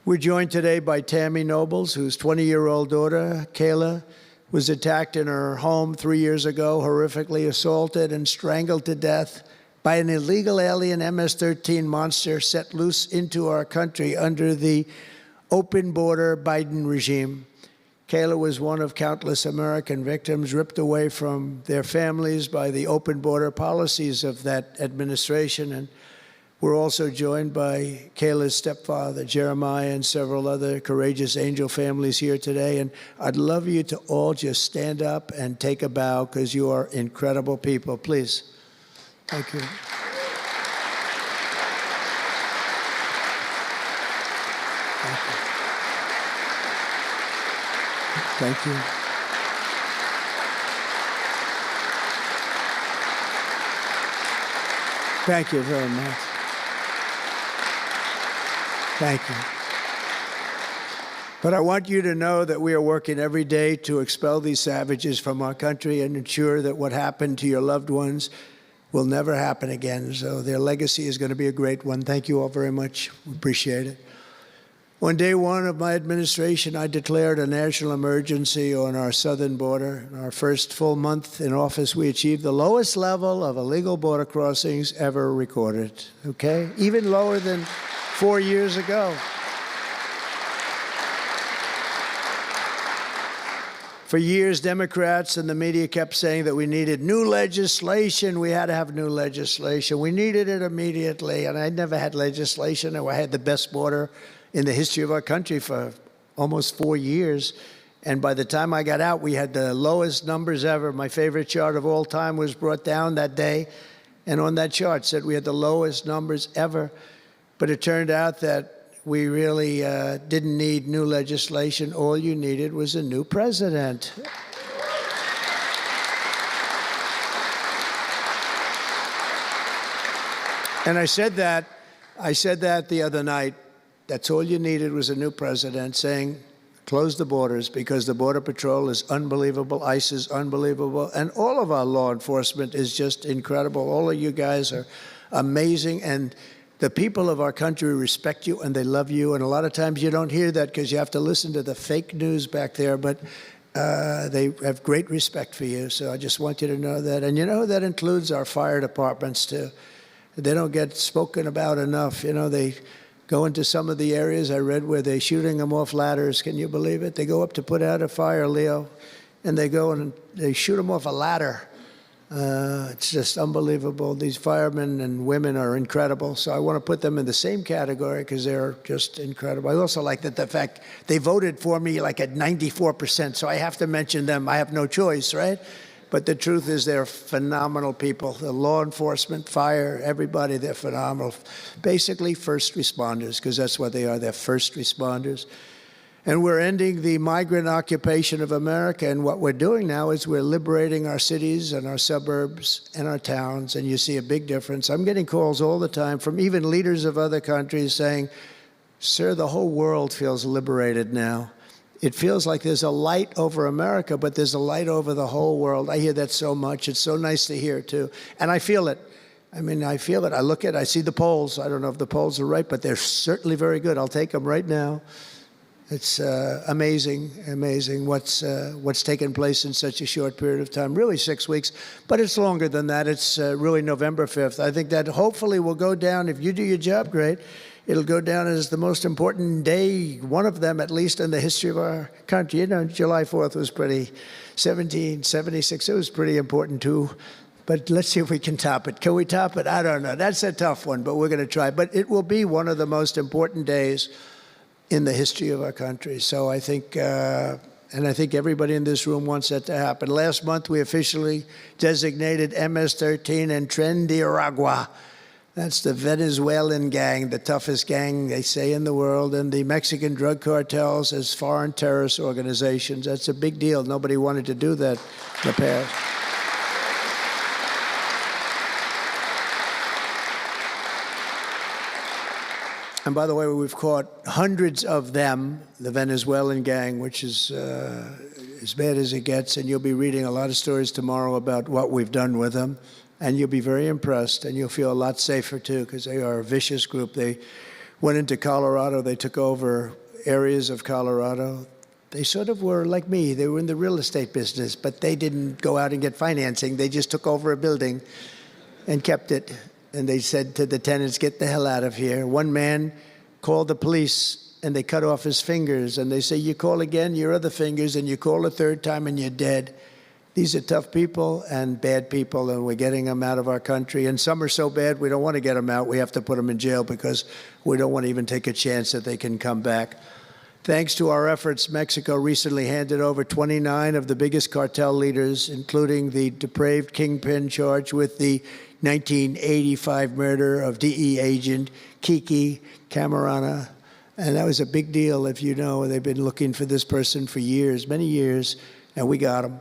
[SPEAKER 1] We're joined today by Tammy Nobles, whose 20-year-old daughter, Kayla, was attacked in her home 3 years ago, horrifically assaulted and strangled to death by an illegal alien MS-13 monster set loose into our country under the open border Biden regime. Kayla was one of countless American victims ripped away from their families by the open border policies of that administration. And we're also joined by Kayla's stepfather, Jeremiah, and several other courageous angel families here today. And I'd love you to all just stand up and take a bow, because you are incredible people. Please. Thank you. Thank you. Thank you. Thank you very much. Thank you. But I want you to know that we are working every day to expel these savages from our country and ensure that what happened to your loved ones will never happen again. So their legacy is going to be a great one. Thank you all very much. We appreciate it. On day one of my administration, I declared a national emergency on our southern border. In our first full month in office, we achieved the lowest level of illegal border crossings ever recorded, okay? Even lower than 4 years ago. For years, Democrats and the media kept saying that we needed new legislation. We had to have new legislation. We needed it immediately. And I never had legislation. I had the best border in the history of our country for almost 4 years. And by the time I got out, we had the lowest numbers ever. My favorite chart of all time was brought down that day. And on that chart said we had the lowest numbers ever. But it turned out that we really didn't need new legislation. All you needed was a new president. And I said that the other night. That's all you needed was a new president saying, close the borders, because the Border Patrol is unbelievable, ICE is unbelievable, and all of our law enforcement is just incredible. All of you guys are amazing, and the people of our country respect you and they love you. And a lot of times you don't hear that because you have to listen to the fake news back there, but they have great respect for you. So I just want you to know that. And you know, that includes our fire departments too. They don't get spoken about enough. You know, they go into some of the areas I read where they're shooting them off ladders. Can you believe it? They go up to put out a fire, Leo, and they go and they shoot them off a ladder. It's just unbelievable. These firemen and women are incredible. So I want to put them in the same category because they're just incredible. I also like that the fact they voted for me like at 94%. So I have to mention them. I have no choice, right? But the truth is they're phenomenal people. The law enforcement, fire, everybody, they're phenomenal. Basically first responders, because that's what they are. They're first responders. And we're ending the migrant occupation of America. And what we're doing now is we're liberating our cities and our suburbs and our towns. And you see a big difference. I'm getting calls all the time from even leaders of other countries saying, sir, the whole world feels liberated now. It feels like there's a light over America, but there's a light over the whole world. I hear that so much. It's so nice to hear, too. And I feel it. I mean, I feel it. I look at it. I see the polls. I don't know if the polls are right, but they're certainly very good. I'll take them right now. It's amazing, amazing what's taken place in such a short period of time, really 6 weeks, but it's longer than that. It's really November 5th. I think that hopefully will go down, if you do your job great, it'll go down as the most important day, one of them at least in the history of our country. You know, July 4th was pretty, 1776, it was pretty important too. But let's see if we can top it. Can we top it? I don't know. That's a tough one, but we're going to try. But it will be one of the most important days in the history of our country. So I think, and I think everybody in this room wants that to happen. Last month, we officially designated MS-13 and Tren de Aragua. That's the Venezuelan gang, the toughest gang, they say, in the world, and the Mexican drug cartels as foreign terrorist organizations. That's a big deal. Nobody wanted to do that in the past. And by the way, we've caught hundreds of them, the Venezuelan gang, which is as bad as it gets. And you'll be reading a lot of stories tomorrow about what we've done with them. And you'll be very impressed, and you'll feel a lot safer, too, because they are a vicious group. They went into Colorado. They took over areas of Colorado. They sort of were like me. They were in the real estate business, but they didn't go out and get financing. They just took over a building and kept it. And they said to the tenants, get the hell out of here. One man called the police, and they cut off his fingers. And they say, you call again, your other fingers, and you call a third time, and you're dead. These are tough people and bad people, and we're getting them out of our country. And some are so bad, we don't want to get them out. We have to put them in jail because we don't want to even take a chance that they can come back. Thanks to our efforts, Mexico recently handed over 29 of the biggest cartel leaders, including the depraved kingpin charged with the 1985 murder of DE agent Kiki Camarena. And that was a big deal, if you know. They've been looking for this person for years, many years, and we got him.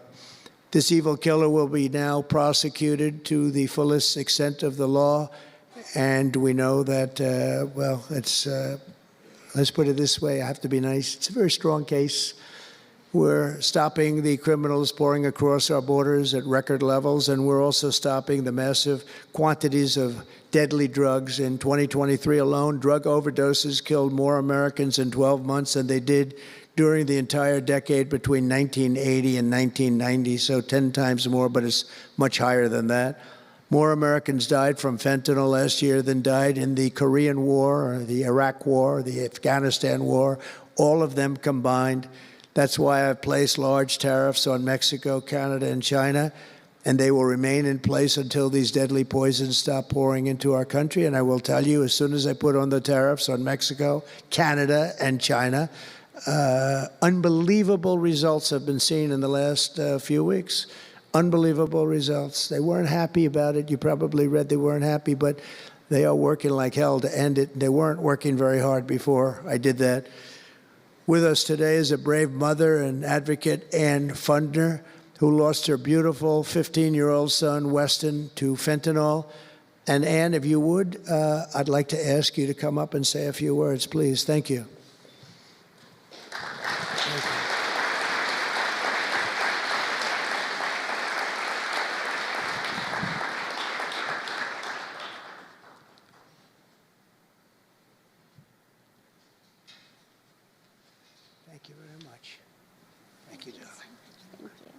[SPEAKER 1] This evil killer will be now prosecuted to the fullest extent of the law. And we know that, well, it's, let's put it this way, I have to be nice. It's a very strong case. We're stopping the criminals pouring across our borders at record levels, and we're also stopping the massive quantities of deadly drugs. In 2023 alone, drug overdoses killed more Americans in 12 months than they did during the entire decade between 1980 and 1990, so 10 times more, but it's much higher than that. More Americans died from fentanyl last year than died in the Korean War, or the Iraq War, or the Afghanistan War, all of them combined. That's why I've placed large tariffs on Mexico, Canada, and China, and they will remain in place until these deadly poisons stop pouring into our country. And I will tell you, as soon as I put on the tariffs on Mexico, Canada, and China, unbelievable results have been seen in the last few weeks. Unbelievable results. They weren't happy about it. You probably read they weren't happy, but they are working like hell to end it. They weren't working very hard before I did that. With us today is a brave mother and advocate, Ann Fundner, who lost her beautiful 15-year-old son, Weston, to fentanyl. And Ann, if you would, I'd like to ask you to come up and say a few words, please. Thank you. Thank you very much. Thank you, darling.
[SPEAKER 2] Thank you.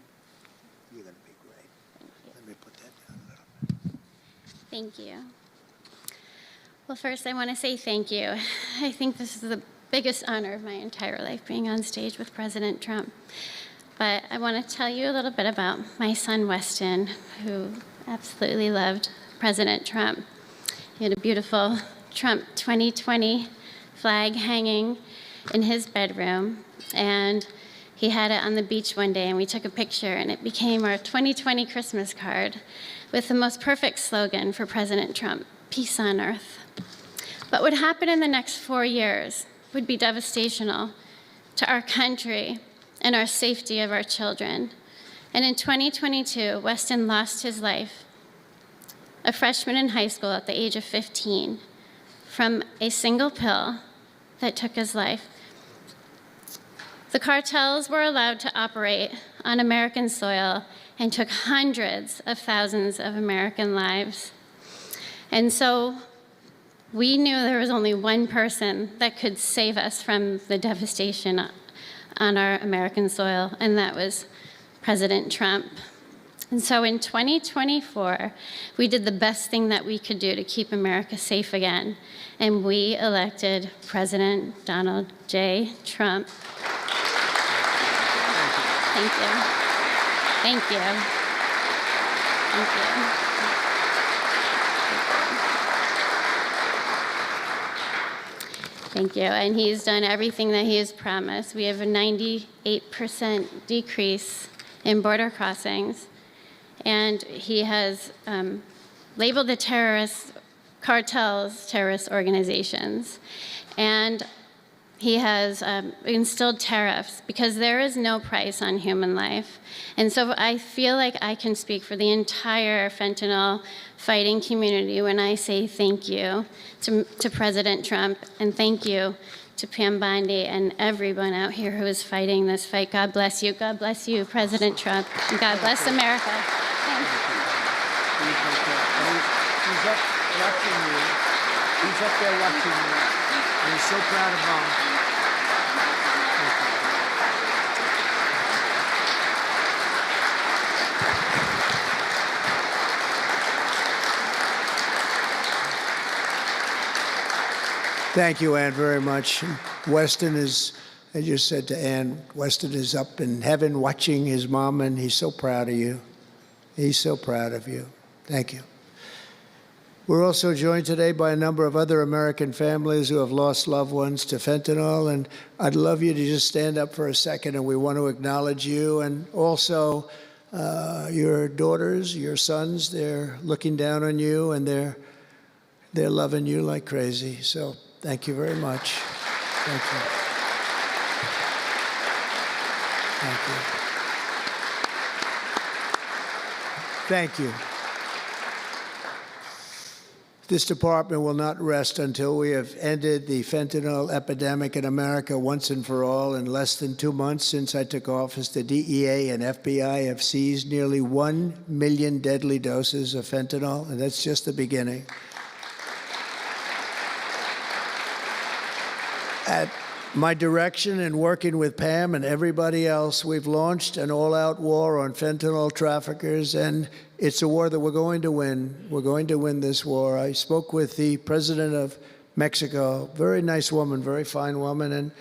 [SPEAKER 1] You're going to be great.
[SPEAKER 2] Thank you.
[SPEAKER 1] Let me put that down a little bit.
[SPEAKER 2] Thank you. Well, first, I want to say thank you. I think this is the biggest honor of my entire life, being on stage with President Trump. But I want to tell you a little bit about my son, Weston, who absolutely loved President Trump. He had a beautiful Trump 2020 flag hanging in his bedroom, and he had it on the beach one day, and we took a picture, and it became our 2020 Christmas card with the most perfect slogan for President Trump, peace on earth. What would happen in the next 4 years would be devastational to our country and our safety of our children. And in 2022, Weston lost his life, a freshman in high school at the age of 15, from a single pill that took his life. The cartels were allowed to operate on American soil and took hundreds of thousands of American lives. And so we knew there was only one person that could save us from the devastation on our American soil, and that was President Trump. And so in 2024, we did the best thing that we could do to keep America safe again, and we elected President Donald J. Trump. Thank you. Thank you. Thank you. Thank you. And he's done everything that he has promised. We have a 98% decrease in border crossings. And he has labeled the terrorist cartels terrorist organizations. And he has instilled tariffs because there is no price on human life. And so I feel like I can speak for the entire fentanyl fighting community when I say thank you to President Trump, and thank you to Pam Bondi and everyone out here who is fighting this fight. God bless you. God bless you, President Trump. And God bless America. Thanks.
[SPEAKER 1] He's up watching you. He's up there watching you. And he's so proud of Mom. Thank you, Ann, very much. Weston is, I just said to Ann, Weston is up in heaven watching his mom, and he's so proud of you. He's so proud of you. Thank you. We're also joined today by a number of other American families who have lost loved ones to fentanyl, and I'd love you to just stand up for a second, and we want to acknowledge you, and also your daughters, your sons. They're looking down on you, and they're loving you like crazy. So thank you very much. Thank you. Thank you. Thank you. This department will not rest until we have ended the fentanyl epidemic in America once and for all. In less than 2 months since I took office, the DEA and FBI have seized nearly 1 million deadly doses of fentanyl, and that's just the beginning. At my direction and working with Pam and everybody else, we've launched an all-out war on fentanyl traffickers, and it's a war that we're going to win. We're going to win this war. I spoke with the president of Mexico, very nice woman, very fine woman, and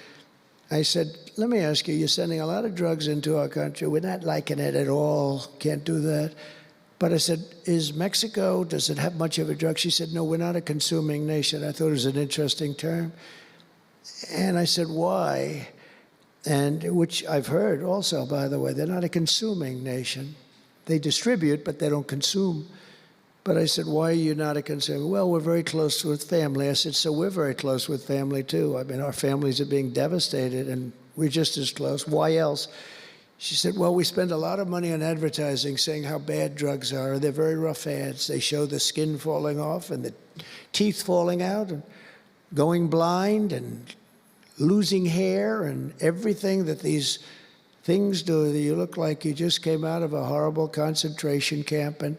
[SPEAKER 1] I said, let me ask you, you're sending a lot of drugs into our country. We're not liking it at all. Can't do that. But I said, is Mexico, does it have much of a drug? She said, no, we're not a consuming nation. I thought it was an interesting term. And I said, why? And which I've heard also, by the way, they're not a consuming nation. They distribute, but they don't consume. But I said, why are you not a consumer? Well, we're very close with family. I said, so we're very close with family, too. I mean, our families are being devastated, and we're just as close. Why else? She said, well, we spend a lot of money on advertising saying how bad drugs are. They're very rough ads. They show the skin falling off and the teeth falling out and going blind and losing hair and everything that these things do. You look like you just came out of a horrible concentration camp. And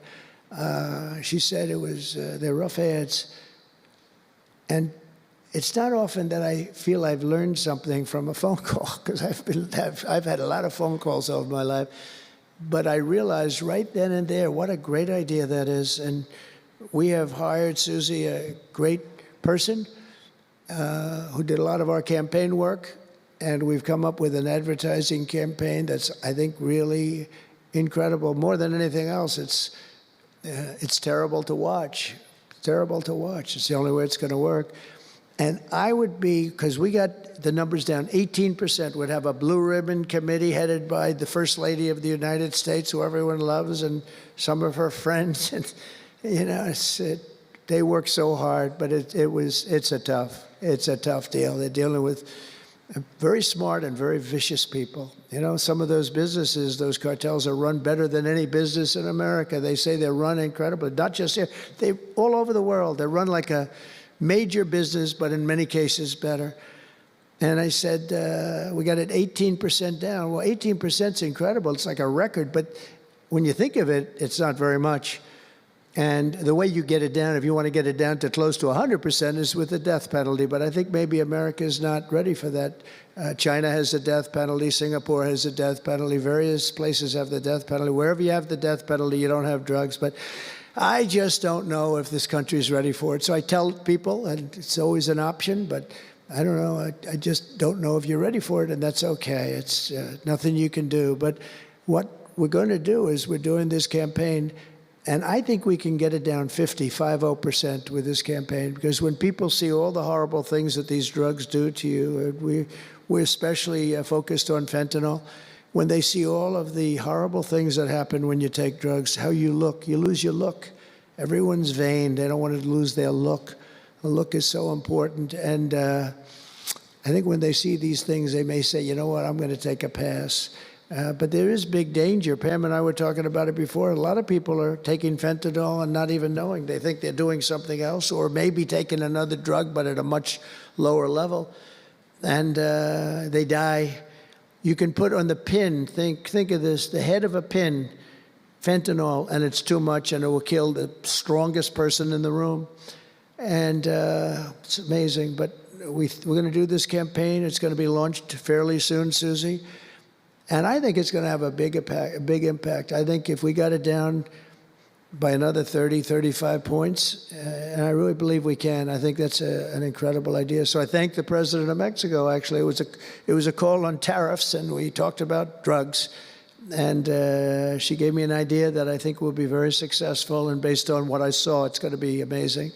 [SPEAKER 1] she said it was, they're rough ads. And it's not often that I feel I've learned something from a phone call, because I've had a lot of phone calls over my life. But I realized right then and there what a great idea that is. And we have hired Susie, a great person, who did a lot of our campaign work, and we've come up with an advertising campaign that's, I think, really incredible. More than anything else, it's terrible to watch. Terrible to watch. It's the only way it's going to work. And I would be, because we got the numbers down, 18% would have a blue ribbon committee headed by the First Lady of the United States, who everyone loves, and some of her friends. And, you know, they work so hard, but it's a tough deal. They're dealing with very smart and very vicious people. You know, some of those businesses, those cartels, are run better than any business in America. They say they're run incredibly, not just here, they all over the world. They're run like a major business, but in many cases better. And I said, we got it 18% down. Well, 18% is incredible. It's like a record, but when you think of it, it's not very much. And the way you get it down, if you want to get it down to close to 100%, is with the death penalty. But I think maybe America is not ready for that. China has a death penalty. Singapore has a death penalty. Various places have the death penalty. Wherever you have the death penalty, you don't have drugs. But I just don't know if this country is ready for it. So I tell people, and it's always an option, but I don't know. I just don't know if you're ready for it, and that's okay. It's nothing you can do. But what we're going to do is we're doing this campaign, And I think we can get it down 50% with this campaign, because when people see all the horrible things that these drugs do to you, we're especially focused on fentanyl. When they see all of the horrible things that happen when you take drugs, how you look, you lose your look. Everyone's vain. They don't want to lose their look. The look is so important. And I think when they see these things, they may say, you know what, I'm going to take a pass. But there is big danger. Pam and I were talking about it before. A lot of people are taking fentanyl and not even knowing. They think they're doing something else, or maybe taking another drug, but at a much lower level. And they die. You can put on the pin, think of this, the head of a pin, fentanyl, and it's too much, and it will kill the strongest person in the room. And it's amazing. But we're going to do this campaign. It's going to be launched fairly soon, Susie. And I think it's going to have a big impact. I think if we got it down by another 30, 35 points, and I really believe we can, I think that's an incredible idea. So I thank the president of Mexico, actually. It was a call on tariffs, and we talked about drugs. And she gave me an idea that I think will be very successful, and based on what I saw, it's going to be amazing.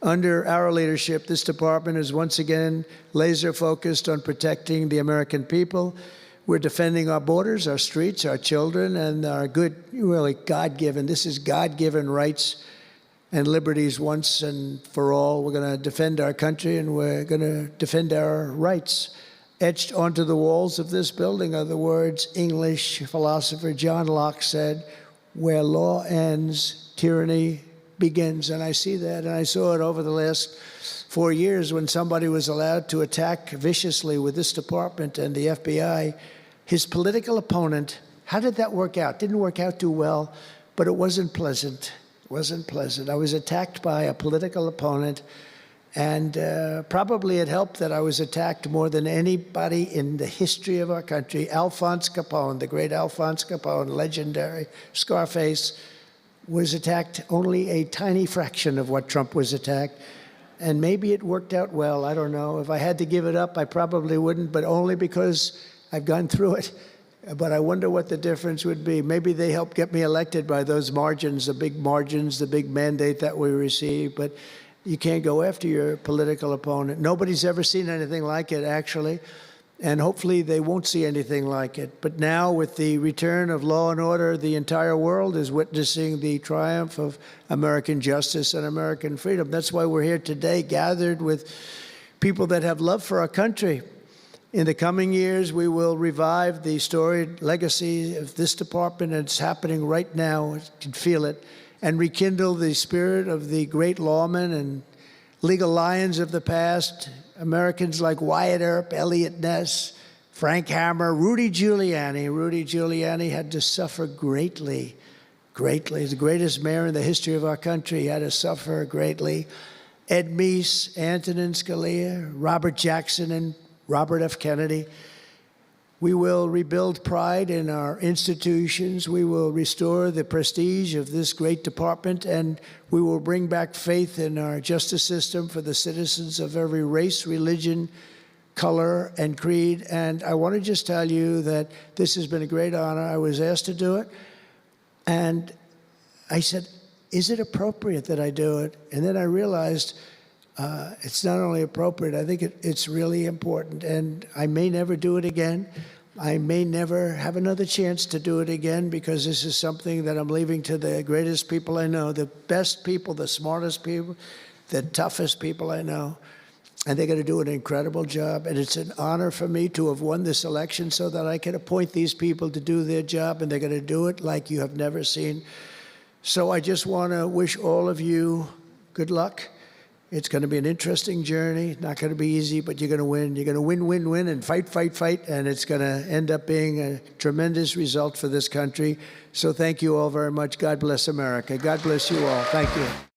[SPEAKER 1] Under our leadership, this department is once again laser focused on protecting the American people. We're defending our borders, our streets, our children, and our good, really God-given, this is God-given rights and liberties once and for all. We're going to defend our country, and we're going to defend our rights. Etched onto the walls of this building are the words English philosopher John Locke said, "Where law ends, tyranny begins." And I see that, and I saw it over the last 4 years when somebody was allowed to attack viciously with this department and the FBI. His political opponent, how did that work out? Didn't work out too well, but it wasn't pleasant. It wasn't pleasant. I was attacked by a political opponent, and probably it helped that I was attacked more than anybody in the history of our country. Alphonse Capone, the great Alphonse Capone, legendary Scarface, was attacked only a tiny fraction of what Trump was attacked. And maybe it worked out well. I don't know. If I had to give it up, I probably wouldn't, but only because I've gone through it. But I wonder what the difference would be. Maybe they helped get me elected by those margins, the big mandate that we received. But you can't go after your political opponent. Nobody's ever seen anything like it, actually. And hopefully they won't see anything like it. But now, with the return of law and order, the entire world is witnessing the triumph of American justice and American freedom. That's why we're here today, gathered with people that have love for our country. In the coming years, we will revive the storied legacy of this department, and it's happening right now. You can feel it. And rekindle the spirit of the great lawmen and legal lions of the past, Americans like Wyatt Earp, Eliot Ness, Frank Hammer, Rudy Giuliani. Rudy Giuliani had to suffer greatly, greatly. He's the greatest mayor in the history of our country. He had to suffer greatly. Ed Meese, Antonin Scalia, Robert Jackson, and Robert F. Kennedy. We will rebuild pride in our institutions. We will restore the prestige of this great department, and we will bring back faith in our justice system for the citizens of every race, religion, color, and creed. And I want to just tell you that this has been a great honor. I was asked to do it, and I said, is it appropriate that I do it? And then I realized it's not only appropriate, I think it's really important. And I may never do it again. I may never have another chance to do it again, because this is something that I'm leaving to the greatest people I know, the best people, the smartest people, the toughest people I know. And they're going to do an incredible job. And it's an honor for me to have won this election so that I can appoint these people to do their job, and they're going to do it like you have never seen. So I just want to wish all of you good luck. It's going to be an interesting journey. Not going to be easy, but you're going to win. You're going to win, win, win, and fight, fight, fight. And it's going to end up being a tremendous result for this country. So thank you all very much. God bless America. God bless you all. Thank you.